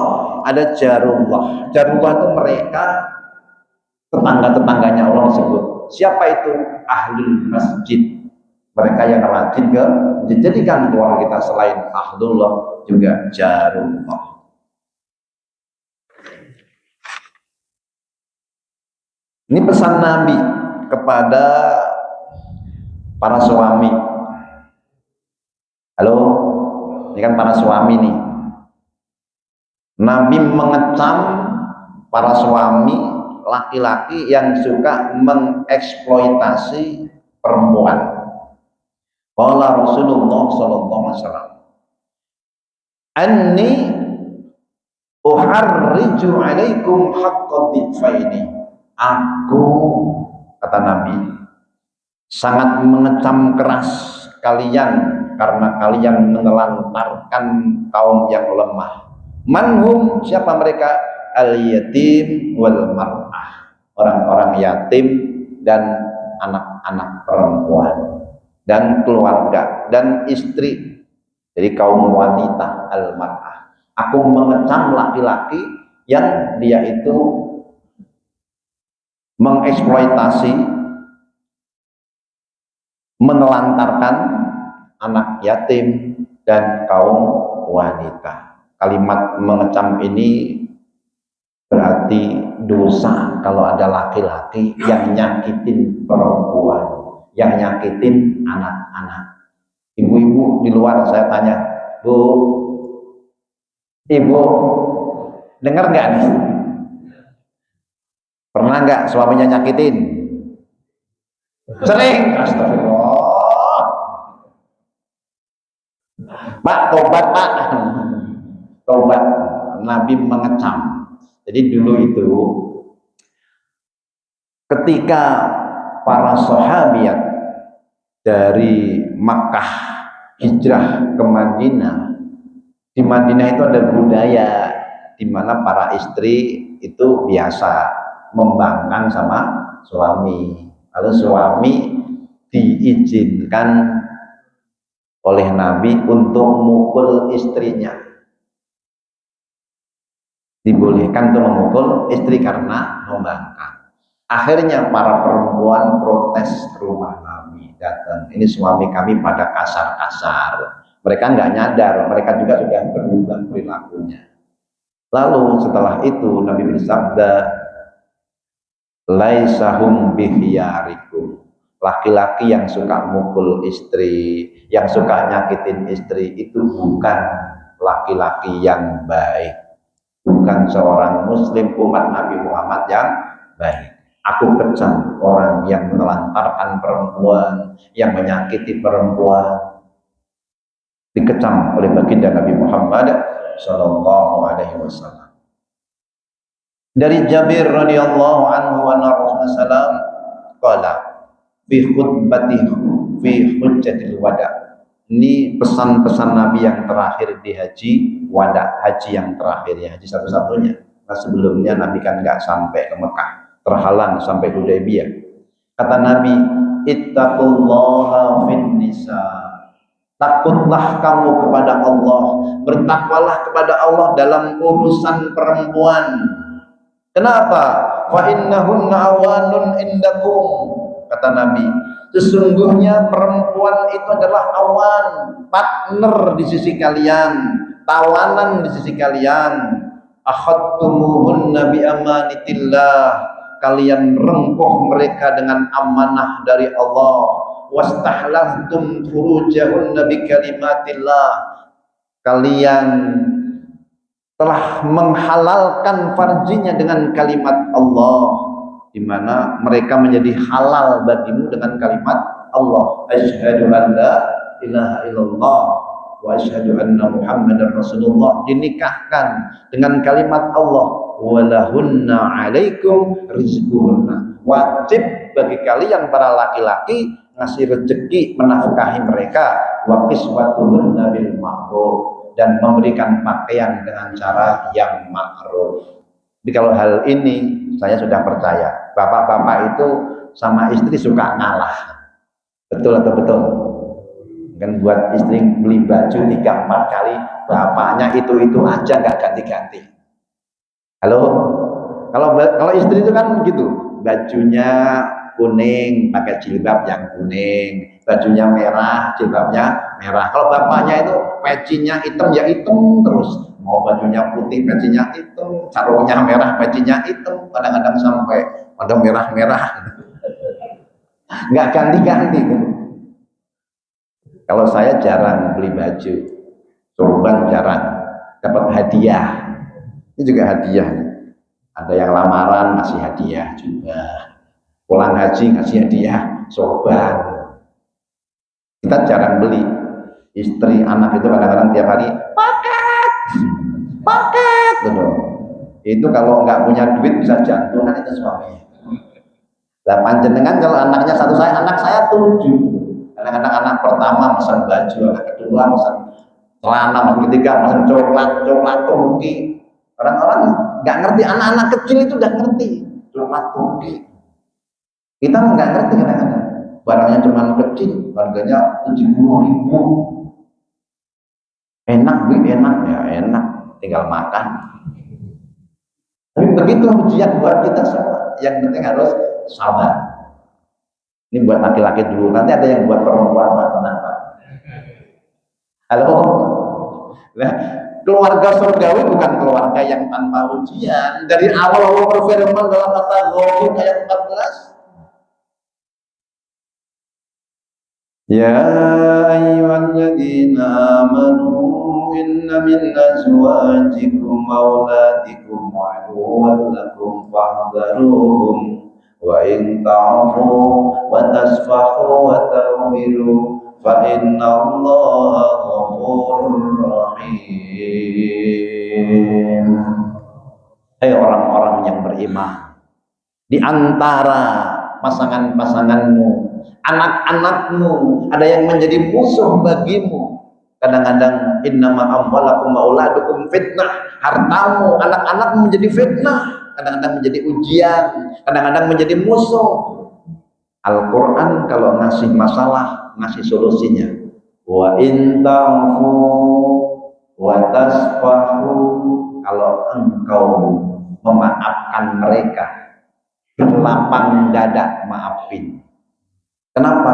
ada jarullah. Jarullah itu mereka tetangga-tetangganya Allah disebut. Siapa itu? Ahlul masjid. Mereka yang rajin ke masjid. Jadikan keluarga kita selain ahlullah juga jarullah. Ini pesan Nabi kepada para suami. Halo, ini kan para suami nih. Nabi mengecam para suami laki-laki yang suka mengeksploitasi perempuan. Qala Rasulullah sallallahu alaihi wasallam, "Anni uharriju 'alaikum haqqad dhiffaini." Aku, kata Nabi, sangat mengecam keras kalian karena kalian menelantarkan kaum yang lemah. Manhum, siapa mereka? Al-yatim wal mar'ah, orang-orang yatim dan anak-anak perempuan dan keluarga dan istri. Jadi kaum wanita, al-mar'ah. Aku mengecam laki-laki yang dia itu mengeksploitasi, menelantarkan anak yatim dan kaum wanita. Kalimat mengecam ini berarti dosa kalau ada laki-laki yang nyakitin perempuan, yang nyakitin anak-anak. Ibu-ibu di luar saya tanya, Bu, Ibu dengar nggak nih? Pernah nggak suaminya nyakitin? Sering. Astagfirullah. Pak, tobat Pak. Tobat. Nabi mengecam. Jadi dulu itu ketika para sahabiat dari Makkah hijrah ke Madinah, di Madinah itu ada budaya di mana para istri itu biasa membangkang sama suami. Lalu suami diizinkan oleh Nabi untuk memukul istrinya. Dibolehkan untuk memukul istri karena membangkang. Akhirnya para perempuan protes ke rumah Nabi, datang, ini suami kami pada kasar-kasar. Mereka nggak nyadar, mereka juga sudah berubah perilakunya. Lalu setelah itu Nabi bersabda, laisahum bikhiyarikum, laki-laki yang suka mukul istri, yang suka nyakitin istri itu bukan laki-laki yang baik, bukan seorang muslim umat Nabi Muhammad yang baik. Aku kecam orang yang menelantarkan perempuan, yang menyakiti perempuan, dikecam oleh baginda Nabi Muhammad sallallahu alaihi wasallam. Dari Jabir radhiyallahu anhu anna Rasulullah qala fi khutbatihi fi hujjatil wada. Ini pesan-pesan Nabi yang terakhir di haji wada, haji yang terakhir ya, haji satu-satunya. Nah, sebelumnya Nabi kan nggak sampai ke Mekah, terhalang sampai Hudaybiyah. Kata Nabi, ittaqullaha fin nisa. Takutlah kamu kepada Allah, bertakwalah kepada Allah dalam urusan perempuan. Kenapa? Fa innahunna awanun indakum, kata Nabi. Sesungguhnya perempuan itu adalah awan, partner di sisi kalian, tawanan di sisi kalian. Akhadtumuhunna bi amanitillah, kalian rengkuh mereka dengan amanah dari Allah. Wastahlaltum furujahunna bi kalimatillah, kalian telah menghalalkan farjinya dengan kalimat Allah, di mana mereka menjadi halal bagimu dengan kalimat Allah. Asyhadu an la ilaha illallah wa asyhadu anna Muhammadar Rasulullah, dinikahkan dengan kalimat Allah. Walahunna alaikum rizquhunna, wajib bagi kalian para laki-laki ngasih rezeki menafkahi mereka. Wa kiswatuhunna bil ma'ruf, dan memberikan pakaian dengan cara yang ma'ruf. Jadi kalau hal ini saya sudah percaya, bapak-bapak itu sama istri suka ngalah. Betul atau betul? Kan buat istri beli baju 3-4 kali, bapaknya itu aja nggak ganti-ganti. Halo? Kalau istri itu kan gitu, bajunya kuning pakai jilbab yang kuning, bajunya merah jilbabnya merah. Kalau bapaknya itu pecinya hitam ya hitam terus, mau bajunya putih pecinya hitam, sarungnya merah pecinya hitam, kadang-kadang sampai pada merah-merah, nggak ganti-ganti. Kalau saya jarang beli baju, sorban jarang, dapat hadiah. Ini juga hadiah. Ada yang lamaran ngasih hadiah juga, pulang haji ngasih hadiah sorban. Kita jarang beli. Istri anak itu kadang-kadang tiap hari paket gitu. Itu kalau nggak punya duit bisa jantungan itu suaminya. Lah panjenengan kalau anaknya satu, anak saya 7. Kadang-kadang anak pertama pesan baju, anak kedua pesan celana, anak ketiga pesan coklat Turki. Orang-orang nggak ngerti, anak-anak kecil itu udah ngerti coklat Turki. Kita nggak ngerti kadang-kadang. Barangnya cuma kecil, harganya 70.000. Enak enak ya, enak, tinggal makan. Tapi begitu ujian buat kita semua. Yang penting harus sabar. Ini buat laki-laki dulu, nanti ada yang buat perempuan, tenang Pak. Halo. Nah, keluarga surgawi bukan keluarga yang tanpa ujian. Dari awal Allah berfirman dalam At-Taghabun ayat 14. Ya ayyuhalladzina amanu inna min azwajikum wa auladikum aduwwan lakum fahdharuhum wa in ta'fu wa tasfahu wa taghfiru fa innallaha ghafurur rahim. Hai orang-orang yang beriman, di antara pasangan-pasanganmu, anak-anakmu, ada yang menjadi musuh bagimu. Kadang-kadang innama amwalakum wa auladukum fitnah, hartamu, anak-anakmu menjadi fitnah, kadang-kadang menjadi ujian, kadang-kadang menjadi musuh. Al-Quran kalau ngasih masalah, ngasih solusinya. Wa in ta'fu wa tasfahu, kalau engkau memaafkan mereka, berlapang dada maafin. Kenapa?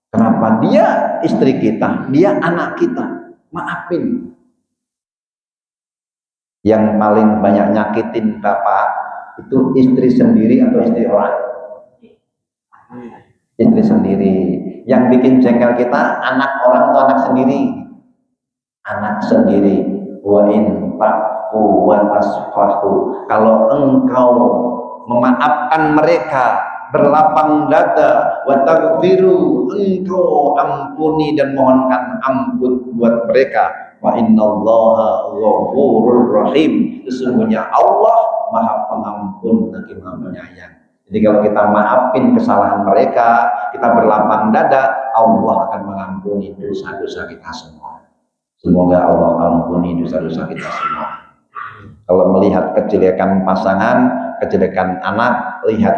Kenapa? Dia istri kita, dia anak kita, maafin. Yang paling banyak nyakitin bapak itu istri sendiri atau istri orang? Istri sendiri. Yang bikin jengkel kita anak orang atau anak sendiri? Anak sendiri. Wa in ta'fu wa tasfahu, kalau engkau memaafkan mereka, berlapang dada, wa taghfiru, engkau ampuni dan mohonkan ampun buat mereka, wa innallaha ghafurur rahim, sesungguhnya Allah Maha Pengampun lagi Maha Penyayang. Jadi kalau kita maafin kesalahan mereka, kita berlapang dada, Allah akan mengampuni dosa-dosa kita semua. Semoga Allah ampuni dosa-dosa kita semua. Kalau melihat kejelekan pasangan, kejelekan anak, lihat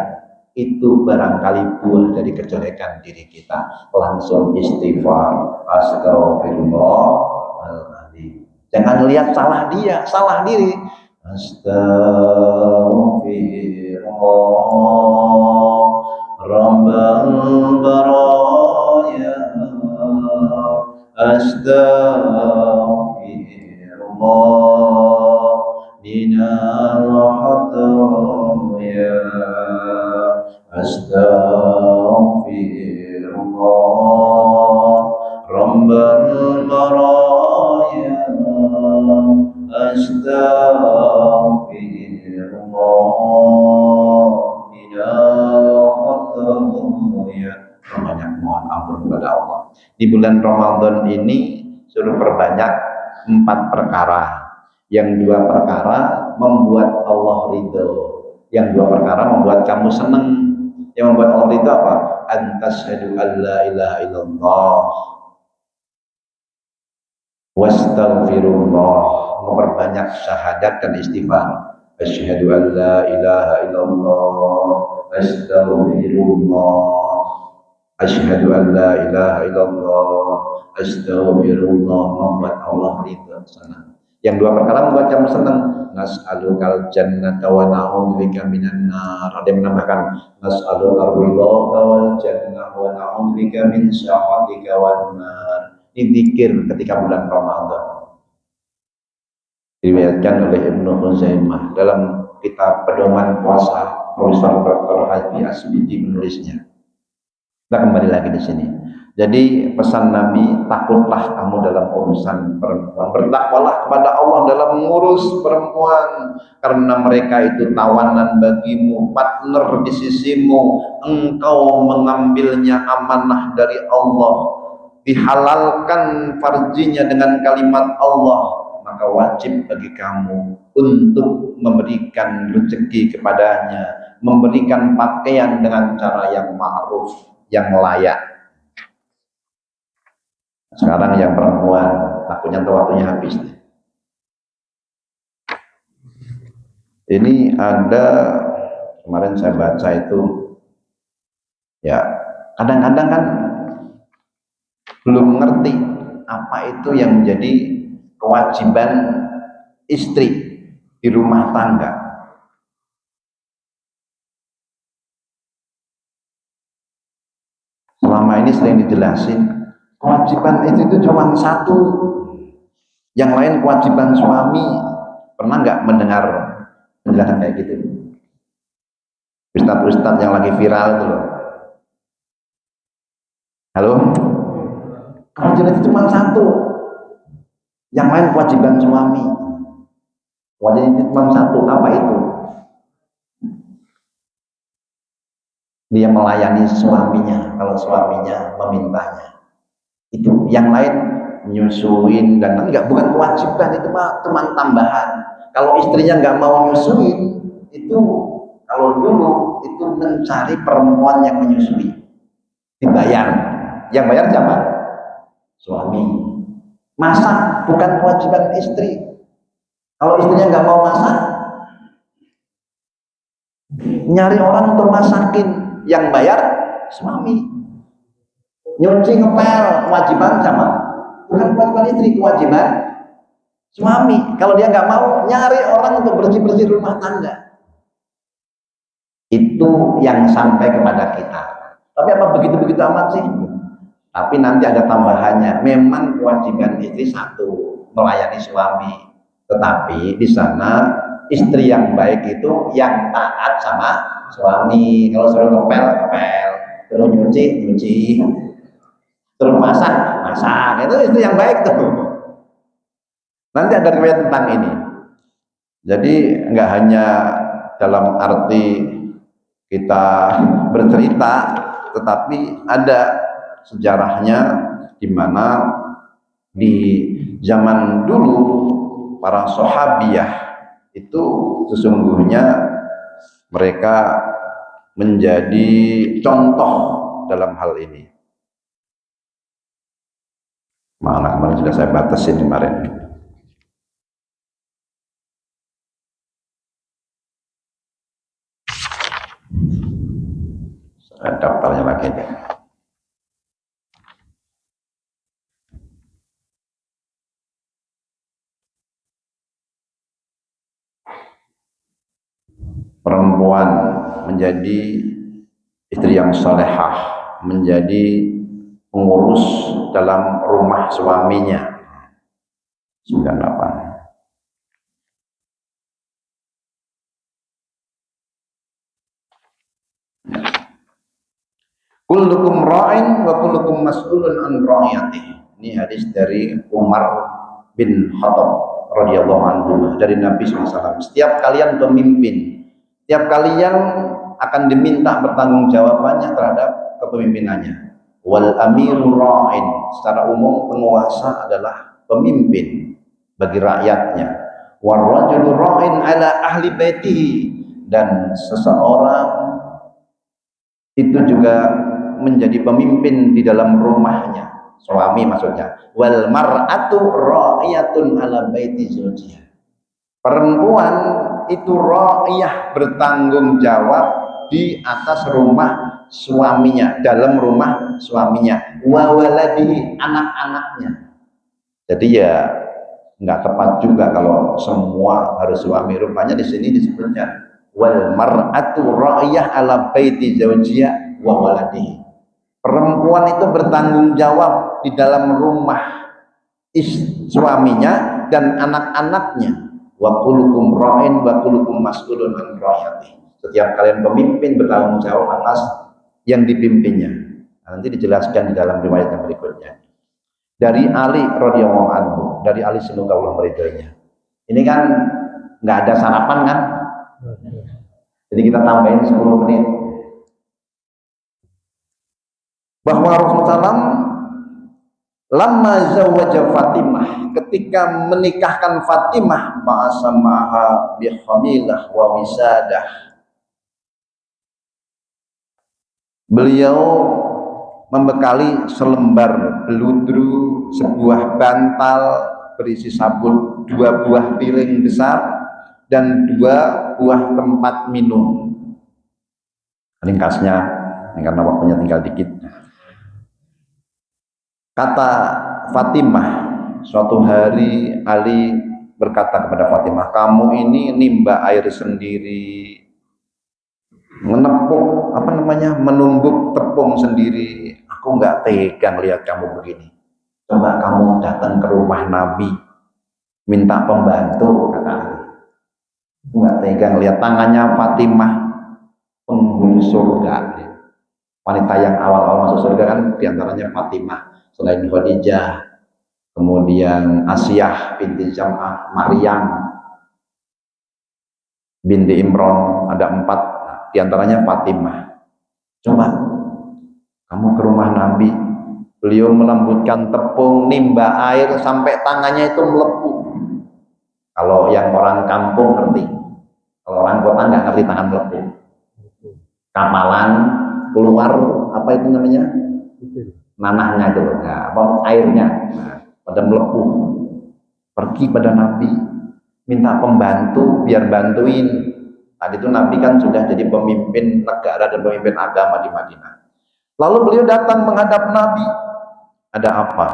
itu barangkali buah dari kejelekan diri kita. Langsung istighfar, astagfirullahaladzim. Jangan lihat salah dia, salah diri. Astagfirullah Rabbal baraya, astagfirullah minal khataya, astagfirullah rabbal baraya, astagfirullah minal khataya. Banyak mohon ampun kepada Allah. Di bulan Ramadan ini suruh perbanyak 4 perkara. Yang 2 perkara membuat Allah ridho, yang 2 perkara membuat kamu senang. Yang membuat Allah ridho apa? Antasyhadu an la ilaha illallah wastaghfirullah, memperbanyak syahadat dan istighfar. Asyhadu an la ilaha illallah astaghfirullah, asyhadu an la ilaha illallah astaghfirullah, membuat Allah ridho, senang. Yang 2 perkara membuat kamu senang. Nas'alukal jannata wa na'udzubika minan nar. Ada yang menambahkan nas'alukal ridha wal jannah wa na'udzubika min syakhatika wan nar. Ini zikir ketika bulan Ramadan. Diriwayatkan oleh Ibnu Khuzaimah dalam kitab pedoman puasa, Profesor Dr. Haji Asbidi menulisnya. Kita kembali lagi di sini. Jadi pesan Nabi, takutlah kamu dalam urusan perempuan, bertakwalah kepada Allah dalam mengurus perempuan, karena mereka itu tawanan bagimu, partner di sisimu. Engkau mengambilnya amanah dari Allah, dihalalkan farjinya dengan kalimat Allah, maka wajib bagi kamu untuk memberikan rezeki kepadanya, memberikan pakaian dengan cara yang ma'ruf, yang layak. Sekarang yang perempuan takutnya waktunya habis. Ini ada, kemarin saya baca itu, ya kadang-kadang kan belum mengerti apa itu yang menjadi kewajiban istri di rumah tangga. Selama ini sering dijelasin, kewajiban itu cuma satu, yang lain kewajiban suami. Pernah nggak mendengar penjelasan kayak gitu? Ustadz-ustadz yang lagi viral itu loh. Halo? Kewajiban itu cuma satu, yang lain kewajiban suami. Kewajiban itu cuma satu, apa itu? Dia melayani suaminya kalau suaminya memintanya. Itu yang lain nyusuin dan enggak, bukan kewajiban, itu mah cuma tambahan. Kalau istrinya nggak mau nyusuin, itu kalau dulu itu mencari perempuan yang menyusui, dibayar. Yang bayar siapa? Suami. Masak bukan kewajiban istri. Kalau istrinya nggak mau masak, nyari orang untuk masakin, yang bayar suami. Nyuci ngepel kewajiban sama, bukan kewajiban istri, kewajiban suami. Kalau dia nggak mau, nyari orang untuk bersih-bersih rumah tangga. Itu yang sampai kepada kita. Tapi apa begitu-begitu amat sih? Tapi nanti ada tambahannya. Memang kewajiban istri satu, melayani suami. Tetapi di sana istri yang baik itu yang taat sama suami. Kalau suruh ngepel, ngepel. Suruh nyuci, nyuci. Suruh masak, masak. Itu yang baik tuh. Nanti ada riwayat tentang ini. Jadi nggak hanya dalam arti kita bercerita, tetapi ada sejarahnya, di mana di zaman dulu para sahabiyah itu sesungguhnya mereka menjadi contoh dalam hal ini. Mana kemarin sudah saya batasin kemarin. Daftarnya lagi deh. Perempuan menjadi istri yang salehah, menjadi pengurus dalam rumah suaminya. 98. Kullukum ra'in wa kullukum mas'ulun an ra'iyatihi. Ini hadis dari Umar bin Khattab radhiyallahu anhu dari Nabi SAW. Setiap kalian pemimpin, setiap kalian akan diminta pertanggungjawabannya terhadap kepemimpinannya. Wal amiru ra'in, secara umum penguasa adalah pemimpin bagi rakyatnya. War rajulu ra'in ala ahli baitihi, dan seseorang itu juga menjadi pemimpin di dalam rumahnya, suami maksudnya. Wal mar'atu ra'iyatun ala baiti zawjiha. Perempuan itu ra'iyah, bertanggung jawab di atas rumah suaminya, dalam rumah suaminya. Wa waladihi, anak-anaknya. Jadi ya nggak tepat juga kalau semua harus suami. Rupanya di sini disebutnya wal mar'atu ra'iyah ala baiti zawjiha wa waladihi. Perempuan itu bertanggung jawab di dalam rumah suaminya dan anak-anaknya. Wa kullukum ra'in wa kullukum mas'ulun an ra'iyatihi. Setiap kalian pemimpin bertanggung jawab atas yang dipimpinnya. Nanti dijelaskan di dalam riwayat yang berikutnya. Dari Ali radhiyallahu anhu, dari Ali semoga Allah meridhoinya. Ini kan nggak ada sarapan kan? Jadi kita tambahin 10 menit. Bahwa Rasulullah SAW lama zawaja Fatimah, ketika menikahkan Fatimah, ma'asamaha bihamilah wa wisadah, beliau membekali selembar beludru, sebuah bantal berisi sabun, 2 buah piring besar, dan 2 buah tempat minum. Ringkasnya, karena waktunya tinggal dikit. Kata Fatimah, suatu hari Ali berkata kepada Fatimah, kamu ini nimba air sendiri, menepuk menumbuk tepung sendiri. Aku nggak tega lihat kamu begini. Coba kamu datang ke rumah Nabi, minta pembantu, kata Ali. Aku nggak tega lihat tangannya Fatimah, penghuni surga. Wanita yang awal-awal masuk surga kan diantaranya Fatimah. Selain Khadijah, kemudian Asiyah binti Zam'ah, Maryam binti Imran, ada 4, diantaranya Fatimah. Coba kamu ke rumah Nabi, beliau melembutkan tepung, nimba air sampai tangannya itu melepuh. Kalau yang orang kampung ngerti, kalau orang kota nggak ngerti tangan melepuh. Kapalan keluar apa itu namanya? Nanahnya itu, airnya, pada melepuh. Pergi pada Nabi, minta pembantu biar bantuin. Tadi itu Nabi kan sudah jadi pemimpin negara dan pemimpin agama di Madinah. Lalu beliau datang menghadap Nabi. Ada apa?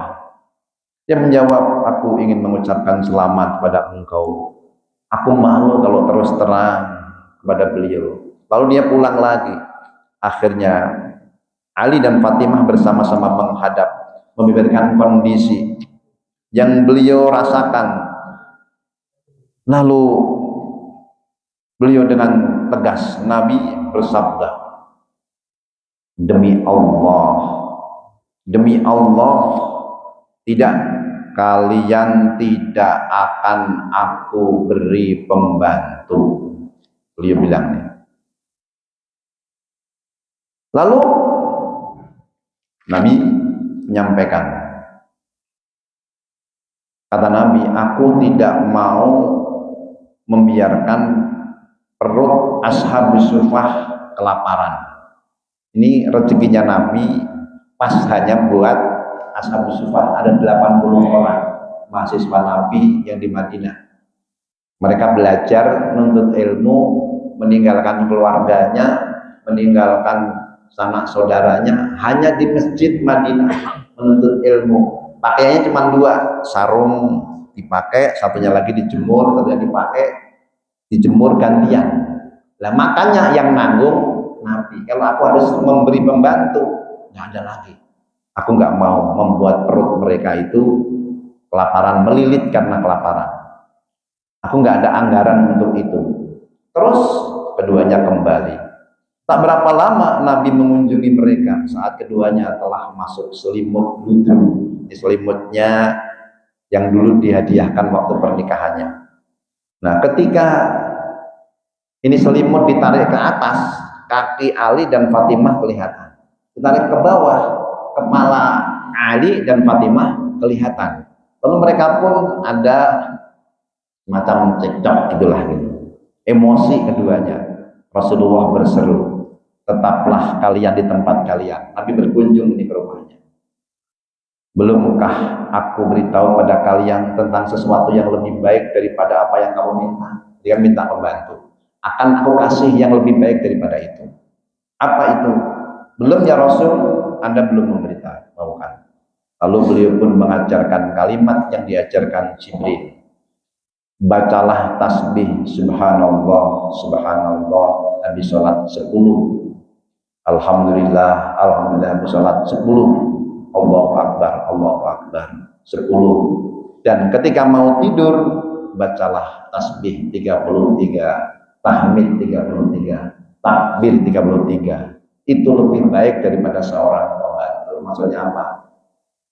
Dia menjawab, aku ingin mengucapkan selamat pada engkau. Aku malu kalau terus terang kepada beliau. Lalu dia pulang lagi. Akhirnya Ali dan Fatimah bersama-sama menghadap, memberikan kondisi yang beliau rasakan. Lalu beliau dengan tegas, Nabi bersabda, demi Allah, kalian tidak akan aku beri pembantu. Beliau bilang nih. Lalu Nabi menyampaikan, kata Nabi, aku tidak mau membiarkan perut ashabus sufah kelaparan. Ini rezekinya Nabi pas hanya buat ashabus sufah. Ada 80 orang mahasiswa Nabi yang di Madinah. Mereka belajar, menuntut ilmu, meninggalkan keluarganya, meninggalkan sanak saudaranya hanya di Masjid Madinah menuntut ilmu. Pakaiannya cuma dua, sarung dipakai, satunya lagi dijemur, satunya dipakai, dijemur gantian. Nah makanya yang nanggung Nabi. Kalau aku harus memberi pembantu, nggak ada lagi. Aku nggak mau membuat perut mereka itu kelaparan, melilit karena kelaparan. Aku nggak ada anggaran untuk itu. Terus keduanya kembali. Tak berapa lama Nabi mengunjungi mereka saat keduanya telah masuk selimut lucu. Di selimutnya yang dulu dihadiahkan waktu pernikahannya. Nah ketika ini selimut ditarik ke atas, kaki Ali dan Fatimah kelihatan. Ditarik ke bawah, kepala Ali dan Fatimah kelihatan. Lalu mereka pun ada semacam cekcok gitulah gitu. Emosi keduanya. Rasulullah berseru, tetaplah kalian di tempat kalian. Nabi berkunjung di rumahnya. Belumkah aku beritahu pada kalian tentang sesuatu yang lebih baik daripada apa yang kamu minta? Dia minta pembantu. Akan aku kasih yang lebih baik daripada itu. Apa itu? Belum ya Rasul, Anda belum memberitahukan. Lalu beliau pun mengajarkan kalimat yang diajarkan Jibril. Bacalah tasbih subhanallah, subhanallah. Nabi sholat 10. Alhamdulillah, alhamdulillah. Sholat 10. Allahu Akbar, Allahu Akbar 10. Dan ketika mau tidur, bacalah tasbih 33, tahmid 33, takbir 33. Itu lebih baik daripada seorang pembantu. Maksudnya apa?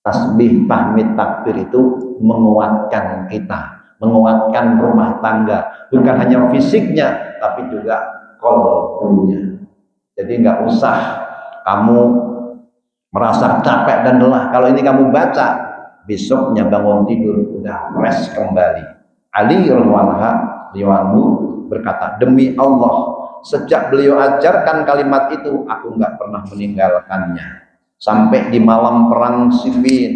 Tasbih, tahmid, takbir itu menguatkan kita, menguatkan rumah tangga, bukan hanya fisiknya tapi juga qalbunya. Jadi nggak usah kamu merasa capek dan lelah. Kalau ini kamu baca, besoknya bangun tidur udah fresh kembali. Ali radhiyallahu berkata, demi Allah, sejak beliau ajarkan kalimat itu, aku nggak pernah meninggalkannya sampai di malam perang Siffin.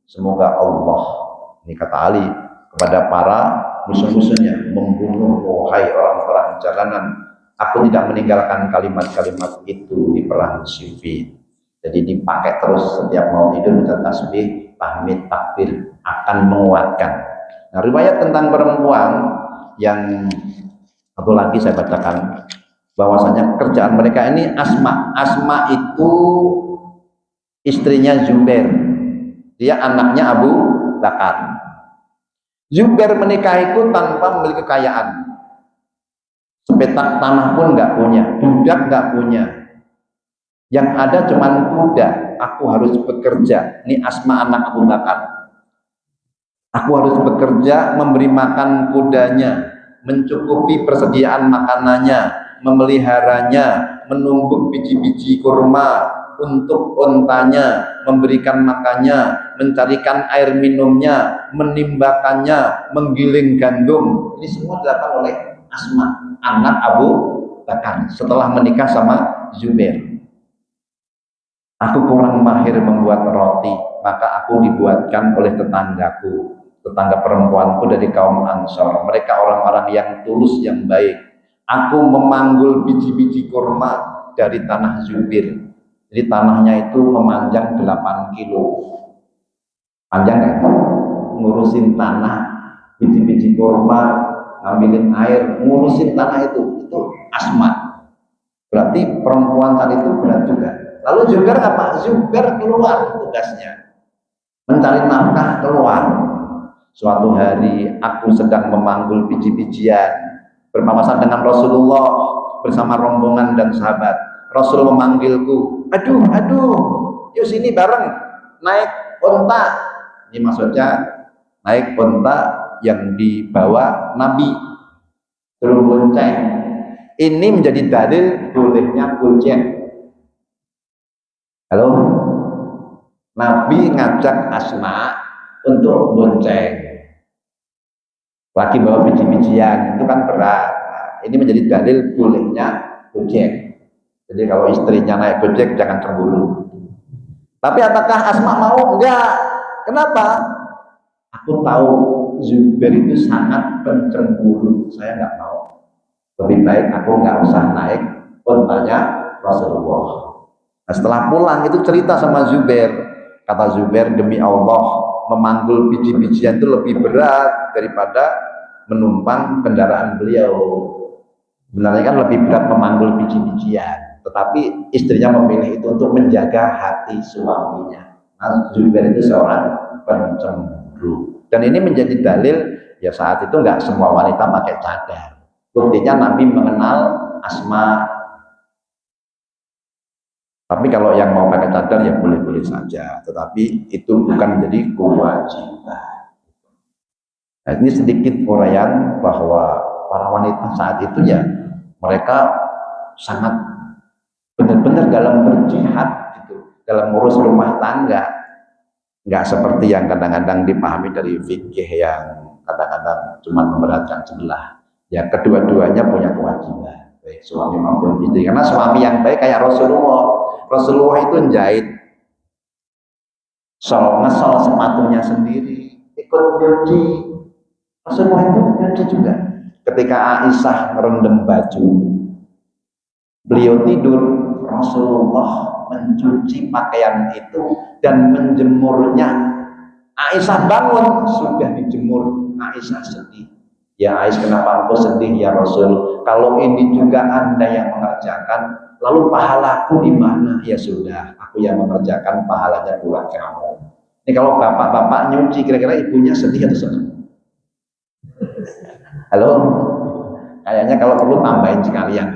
Semoga Allah, ini kata Ali kepada para musuh-musuhnya, membunuh wahai orang-orang jalanan. Aku tidak meninggalkan kalimat-kalimat itu di perang Siffin. Jadi dipakai terus setiap mau tidur, baca tasbih, tahmid, takbir, akan menguatkan. Nah, riwayat tentang perempuan yang satu lagi saya bacakan, bahwasanya kerjaan mereka ini Asma. Asma itu istrinya Zubair. Dia anaknya Abu Bakar. Zubair menikahiku tanpa memiliki kekayaan. Sepetak tanah pun nggak punya, budak nggak punya. Yang ada cuman kuda. Aku harus bekerja. Ini Asma anak Abu Bakar. Aku harus bekerja, memberi makan kudanya, mencukupi persediaan makanannya, memeliharanya, menumbuk biji-biji kurma untuk untanya, memberikan makannya, mencarikan air minumnya, menimbakannya, menggiling gandum. Ini semua dilakukan oleh Asma, anak Abu Bakar, setelah menikah sama Zubair. Aku kurang mahir membuat roti, maka aku dibuatkan oleh tetanggaku, tetangga perempuanku dari kaum Ansor. Mereka orang-orang yang tulus, yang baik. Aku memanggul biji-biji kurma dari tanah Zubair. Jadi tanahnya itu memanjang 8 kilo. Panjang kan? Ngurusin tanah, biji-biji kurma, ngambilin air, ngurusin tanah itu Asma. Berarti perempuan tadi itu berat juga. Lalu Zubair apa? Zubair keluar tugasnya, mencari nafkah keluar. Suatu hari aku sedang memanggul biji-bijian berpapasan dengan Rasulullah bersama rombongan dan sahabat. Rasul memanggilku, aduh, yuk sini bareng, naik unta. Ini maksudnya naik unta yang dibawa Nabi, suruh bonceng. Ini menjadi dalil bolehnya bonceng. Halo, Nabi ngajak Asma untuk bonceng. Lagi bawa biji-bijian, itu kan berat. Nah, ini menjadi dalil bolehnya bonceng. Jadi kalau istrinya naik gojek jangan cemburu. Tapi apakah Asma mau? Enggak. Kenapa? Aku tahu Zubair itu sangat pencemburu. Saya enggak mau. Lebih baik aku enggak usah naik untanya Rasulullah. Nah, setelah pulang itu cerita sama Zubair. Kata Zubair, demi Allah, memanggul biji-bijian itu lebih berat daripada menumpang kendaraan beliau. Sebenarnya kan lebih berat memanggul biji-bijian, tetapi istrinya memilih itu untuk menjaga hati suaminya. Nah, Zubair itu seorang pencemburu. Dan ini menjadi dalil, ya saat itu nggak semua wanita pakai cadar. Buktinya Nabi mengenal Asma. Tapi kalau yang mau pakai cadar ya boleh-boleh saja, tetapi itu bukan menjadi kewajiban. Nah, ini sedikit uraian bahwa para wanita saat itu ya mereka sangat benar-benar dalam berjihad gitu, dalam ngurus rumah tangga. Nggak seperti yang kadang-kadang dipahami dari fikih yang kadang-kadang cuma memberatkan sebelah. Ya kedua-duanya punya kewajiban, baik suami maupun istri. Karena suami yang baik kayak Rasulullah itu jahit ngesol sepatunya sendiri, ikut nyuci. Rasulullah itu nyuci juga. Ketika Aisyah merendam baju, beliau tidur, Rasulullah mencuci pakaian itu dan menjemurnya. Aisyah bangun, sudah dijemur. Aisyah sedih. Ya Aisyah, kenapa engkau sedih ya Rasul? Kalau ini juga Anda yang mengerjakan, lalu pahalaku di mana? Ya sudah, aku yang mengerjakan, pahalanya buat kamu. Ini kalau bapak-bapak nyuci, kira-kira ibunya sedih atau senang? Halo? Kayaknya kalau perlu tambahin sekalian.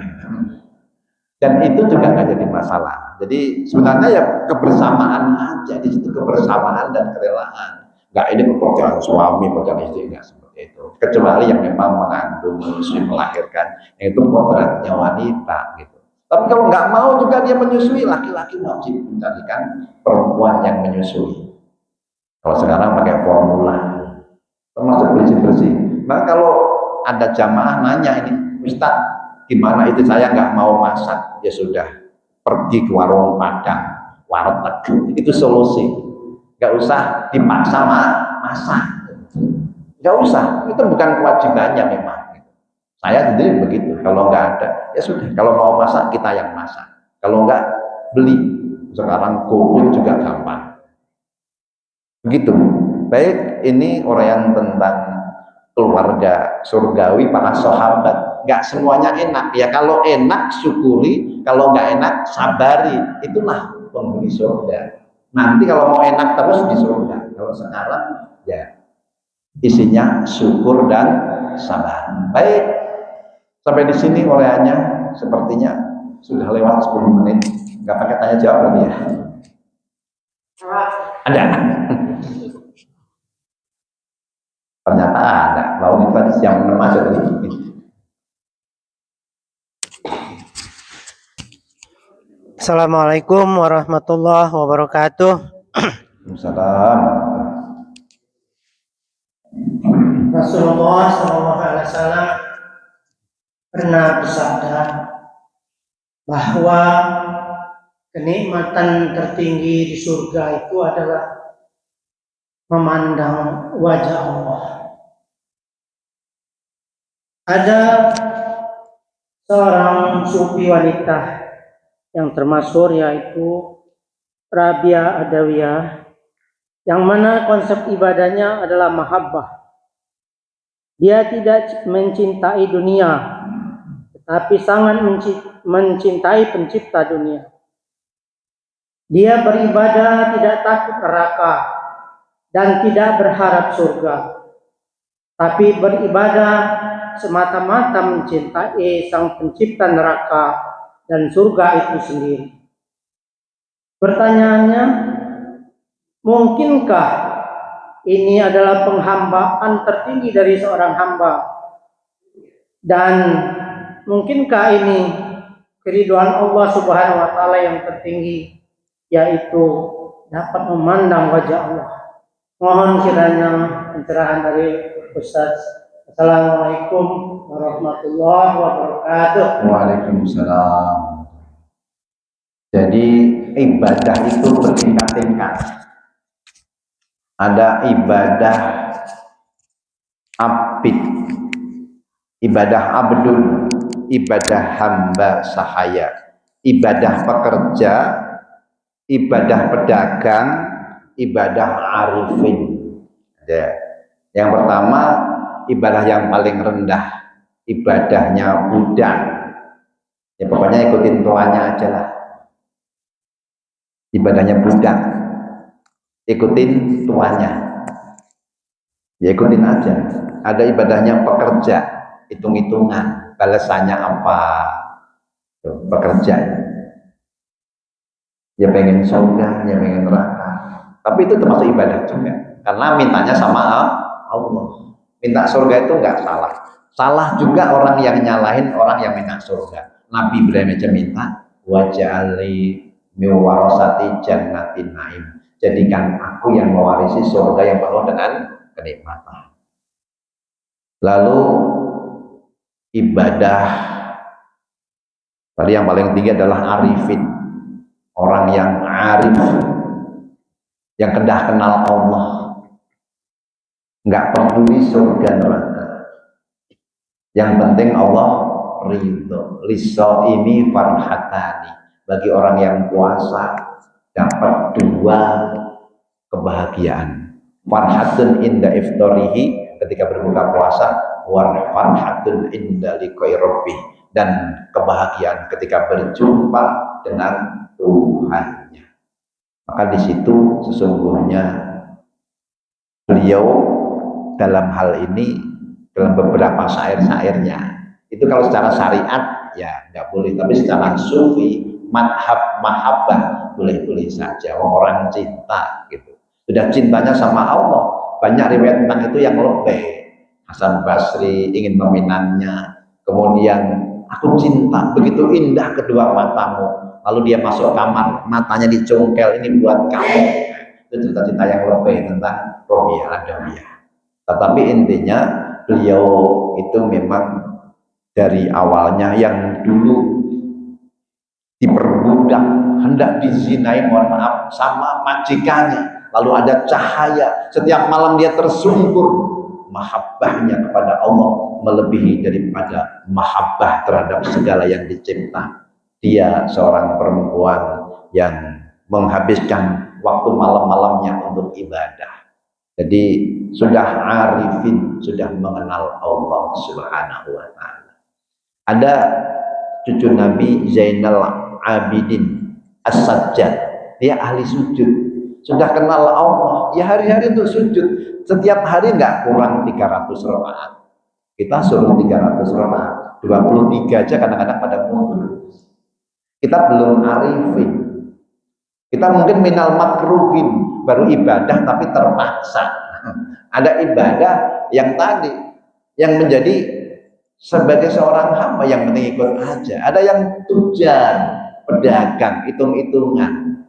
Dan itu juga nggak jadi masalah. Jadi sebenarnya ya kebersamaan aja, di situ kebersamaan dan kerelaan. Nggak ini pekerjaan suami, pekerjaan istri, nggak seperti itu. Kecuali yang memang mengandung, menyusui, melahirkan, yang itu kodratnya wanita gitu. Tapi kalau nggak mau juga dia menyusui, laki-laki wajib mencarikan perempuan yang menyusui. Kalau sekarang pakai formula, termasuk bersih-bersih. Nah kalau ada jamaah nanya ini, Ustaz, gimana itu saya nggak mau masak? Ya sudah, pergi ke warung Padang, warteg, itu solusi. Nggak usah dipaksa masak, nggak usah, itu bukan kewajibannya memang. Saya sendiri begitu, kalau nggak ada, ya sudah, kalau mau masak kita yang masak, kalau nggak beli. Sekarang GoFood juga gampang. Begitu. Baik, ini uraian tentang keluarga surgawi para sahabat. Nggak semuanya enak ya, kalau enak syukuri, kalau nggak enak sabari, itulah penghuni surga. Nanti kalau mau enak terus di surga, kalau sekarang ya isinya syukur dan sabar. Baik, sampai di sini uraiannya, sepertinya sudah lewat 10 menit. Nggak pakai tanya jawab lagi ya? Ada. Ternyata ada. Lalu tadi yang masuk tadi. Assalamualaikum warahmatullahi wabarakatuh. Assalamualaikum. Rasulullah SAW pernah bersabda bahwa kenikmatan tertinggi di surga itu adalah memandang wajah Allah. Ada seorang sufi wanita yang termasyhur yaitu Rabia Adawiyah, yang mana konsep ibadahnya adalah mahabbah. Dia tidak mencintai dunia, tetapi sangat mencintai pencipta dunia. Dia beribadah tidak takut neraka dan tidak berharap surga, tapi beribadah semata-mata mencintai sang pencipta neraka dan surga itu sendiri. Pertanyaannya, mungkinkah ini adalah penghambaan tertinggi dari seorang hamba? Dan mungkinkah ini keridhaan Allah Subhanahu wa taala yang tertinggi, yaitu dapat memandang wajah Allah? Mohon kiranya pencerahan dari Ustaz. Assalamualaikum warahmatullahi wabarakatuh. Waalaikumsalam. Jadi ibadah itu bertingkat-tingkat. Ada ibadah abid, ibadah abdun, ibadah hamba sahaya, ibadah pekerja, ibadah pedagang, ibadah arifin. Ya. Yang pertama, ibadah yang paling rendah, ibadahnya budak. Ya pokoknya ikutin tuannya aja lah. Ibadahnya budak, ikutin tuannya. Ya ikutin aja. Ada ibadahnya pekerja, hitung-hitungan, balasannya apa. Tuh, pekerja. Ya pengen surga, ya pengen neraka. Tapi itu termasuk ibadah juga. Karena mintanya sama Allah. Minta surga itu enggak salah. Salah juga orang yang nyalahin orang yang minta surga. Nabi Ibrahim aja minta waj'alni min warasati jannatin naim. Jadikan aku yang mewarisi surga yang penuh dengan kenikmatan. Lalu ibadah tadi yang paling tinggi adalah arifin. Orang yang arif, yang kedah kenal Allah, nggak peduli surga neraka. Yang penting Allah ridho. Liso ini farhatani. Bagi orang yang puasa dapat dua kebahagiaan. Farhatun inda iftarihi ketika berbuka puasa, wa farhatun inda liqa'i rabbih, dan kebahagiaan ketika berjumpa dengan Tuhannya. Maka di situ sesungguhnya beliau dalam hal ini, dalam beberapa syair-syairnya itu kalau secara syariat ya nggak boleh, tapi secara sufi madhab mahabbah boleh-boleh saja. Orang cinta gitu, sudah cintanya sama Allah. Banyak riwayat tentang itu yang lebih. Hasan Basri ingin meminangnya, kemudian aku cinta, begitu indah kedua matamu. Lalu dia masuk kamar, matanya dicongkel, ini buat kamu. Itu cerita-cerita yang lebih tentang Romia Adawiyah. Tetapi intinya beliau itu memang dari awalnya yang dulu diperbudak, hendak dizinai, mohon maaf, sama majikannya. Lalu ada cahaya, setiap malam dia tersungkur. Mahabbahnya kepada Allah melebihi daripada mahabbah terhadap segala yang dicipta. Dia seorang perempuan yang menghabiskan waktu malam-malamnya untuk ibadah. Jadi sudah arifin, sudah mengenal Allah Subhanahu wa ta'ala. Ada cucu Nabi Zainal Abidin As-Sajjad, dia ahli sujud, sudah kenal Allah, ya hari-hari untuk sujud. Setiap hari nggak kurang 300 rakaat. Kita suruh 300 rakaat, 23 aja kadang-kadang pada mundur. Kita belum arifin. Kita mungkin minal makruhin, baru ibadah tapi terpaksa. Ada ibadah yang tadi, yang menjadi sebagai seorang hamba yang penting ikut aja. Ada yang tujar, pedagang, hitung-hitungan,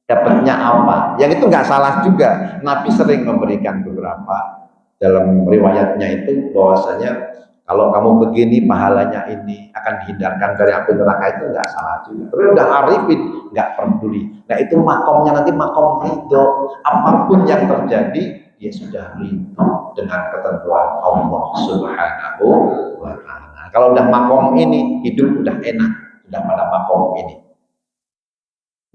dapatnya apa. Yang itu nggak salah juga. Nabi sering memberikan beberapa dalam riwayatnya itu bahwasanya kalau kamu begini pahalanya ini akan dihindarkan dari api neraka, itu nggak salah juga. Tapi udah arifin, nggak peduli. Nah itu makomnya nanti makom ridho. Apapun yang terjadi dia sudah ridho dengan ketentuan Allah Subhanahu wa ta'ala. Kalau udah makom ini, hidup udah enak, sudah pada makom ini.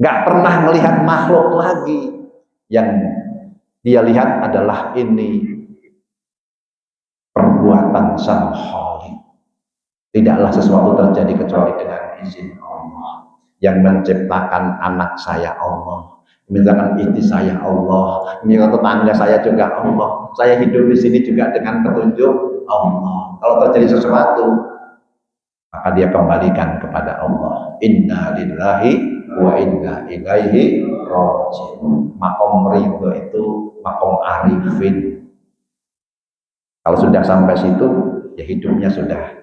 Nggak pernah melihat makhluk lagi. Yang dia lihat adalah ini perbuatan Sang Khalik. Tidaklah sesuatu terjadi kecuali dengan izin Allah. Yang menciptakan anak saya Allah, menciptakan istri saya Allah, menciptakan tetangga saya juga Allah. Saya hidup di sini juga dengan petunjuk Allah. Kalau terjadi sesuatu, maka dia kembalikan kepada Allah. Inna lillahi wa inna ilaihi raji'un. Makom ridho itu makom arifin. Kalau sudah sampai situ, ya hidupnya sudah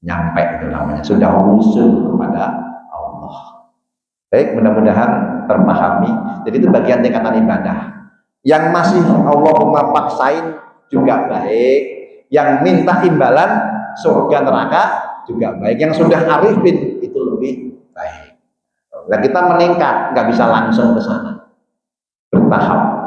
nyampe, itu namanya, sudah usul kepada Allah. Baik, mudah-mudahan terpahami. Jadi itu bagian tingkatan ibadah. Yang masih Allahumma paksain juga baik. Yang minta imbalan surga neraka juga baik. Yang sudah arifin itu lebih baik. Nah, kita meningkat, nggak bisa langsung ke sana. Bertahap.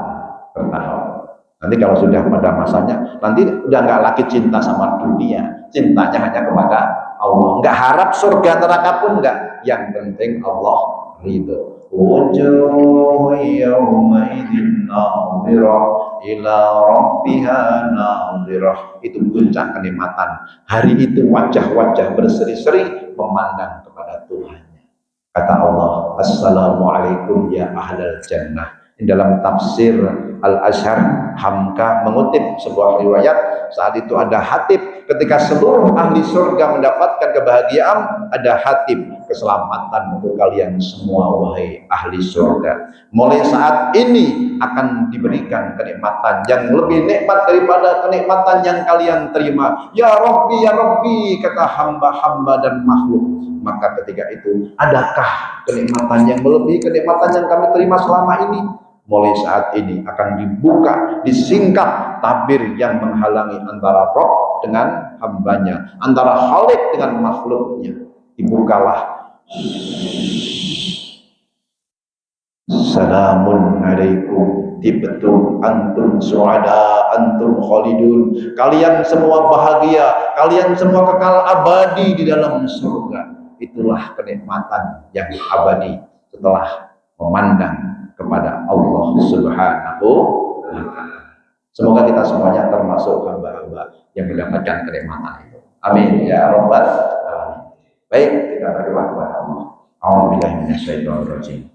Nanti kalau sudah pada masanya, nanti udah nggak lagi cinta sama dunia, cintanya hanya kepada Allah. Nggak harap surga neraka pun nggak. Yang penting Allah ridho. Wujuh yaumaidin nadhirah ila rabbiha nadhirah. Itu puncak kenikmatan. Hari itu wajah-wajah berseri-seri memandang kepada Tuhannya. Kata Allah, Assalamualaikum ya ahlal jannah. Dalam tafsir Al-Azhar, Hamka mengutip sebuah riwayat, saat itu ada hatib, ketika seluruh ahli surga mendapatkan kebahagiaan, ada hatib, keselamatan untuk kalian semua wahai ahli surga. Mulai saat ini akan diberikan kenikmatan yang lebih nikmat daripada kenikmatan yang kalian terima. Ya Rabbi, kata hamba-hamba dan makhluk. Maka ketika itu, adakah kenikmatan yang melebihi kenikmatan yang kami terima selama ini? Mulai saat ini akan dibuka, disingkap tabir yang menghalangi antara Rabb dengan hambanya, antara Khalik dengan makhluknya. Dibukalah. Salamun alaikum tibtum antum suada antum khalidun. Kalian semua bahagia, kalian semua kekal abadi di dalam surga. Itulah kenikmatan yang abadi setelah memandang kepada Allah Subhanahu wa Ta'ala. Semoga kita semuanya termasuk hamba-hamba yang mendapatkan kenikmatan itu. Amin ya rabbal alamin. Baik, kita berdoa kepada Allah. A'udzubillahi minasyaitonir rajim.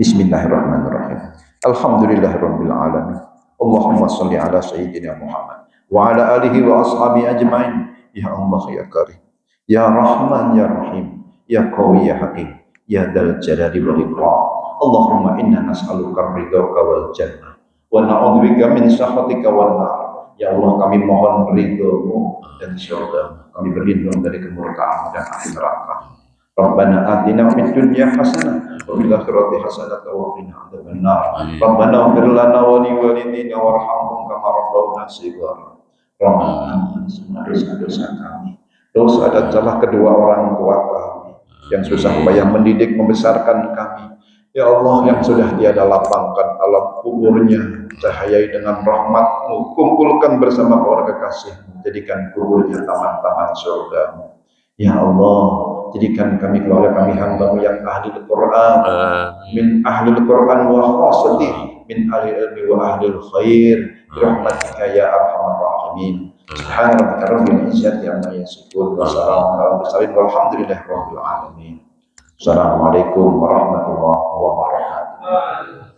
Bismillahirrahmanirrahim. Alhamdulillahirabbil alamin. Allahumma shalli ala sayyidina Muhammad wa ala alihi wa ashabihi ajmain. Ya Allah ya Karim, ya Rahman ya Rahim, ya Qawi ya Hakim, ya Dzal Jalali wal Ikram. Allahumma inna nas'aluka ridhaka wal jannah wa na'udzubika min sakhatika wan nar. Ya Allah, kami mohon ridho-Mu dan syurga. Kami berlindung dari kemurkaan dan api neraka. Rabbana atina fid dunya hasanah wa fil akhirati hasanah wa qina adzabannar. Rabbana ighfir lana wa li walidina warhamhum kama rabbawna shighara. Rabbana semua dosa-dosa kami, dosa dan salah kedua orang tua kami yang susah payah mendidik membesarkan kami. Ya Allah, yang sudah tiada lapangkan alam kuburnya, cahayai dengan rahmat-Mu, kumpulkan bersama keluarga kasih-Mu, jadikan kuburnya taman-taman surga-Mu. Ya Allah, jadikan kami keluarga kami hamba-Mu yang ahli Al-Quran, min ahli Al-Quran wa khasati, min ahli ilmi wa ahli khair, rahmatika ya arhamar rahimin. Subhana rabbika rabbil izzati amma yasifun, wa salamun alal mursalin, walhamdulillahi rabbil alamin. Assalamualaikum warahmatullahi wabarakatuh.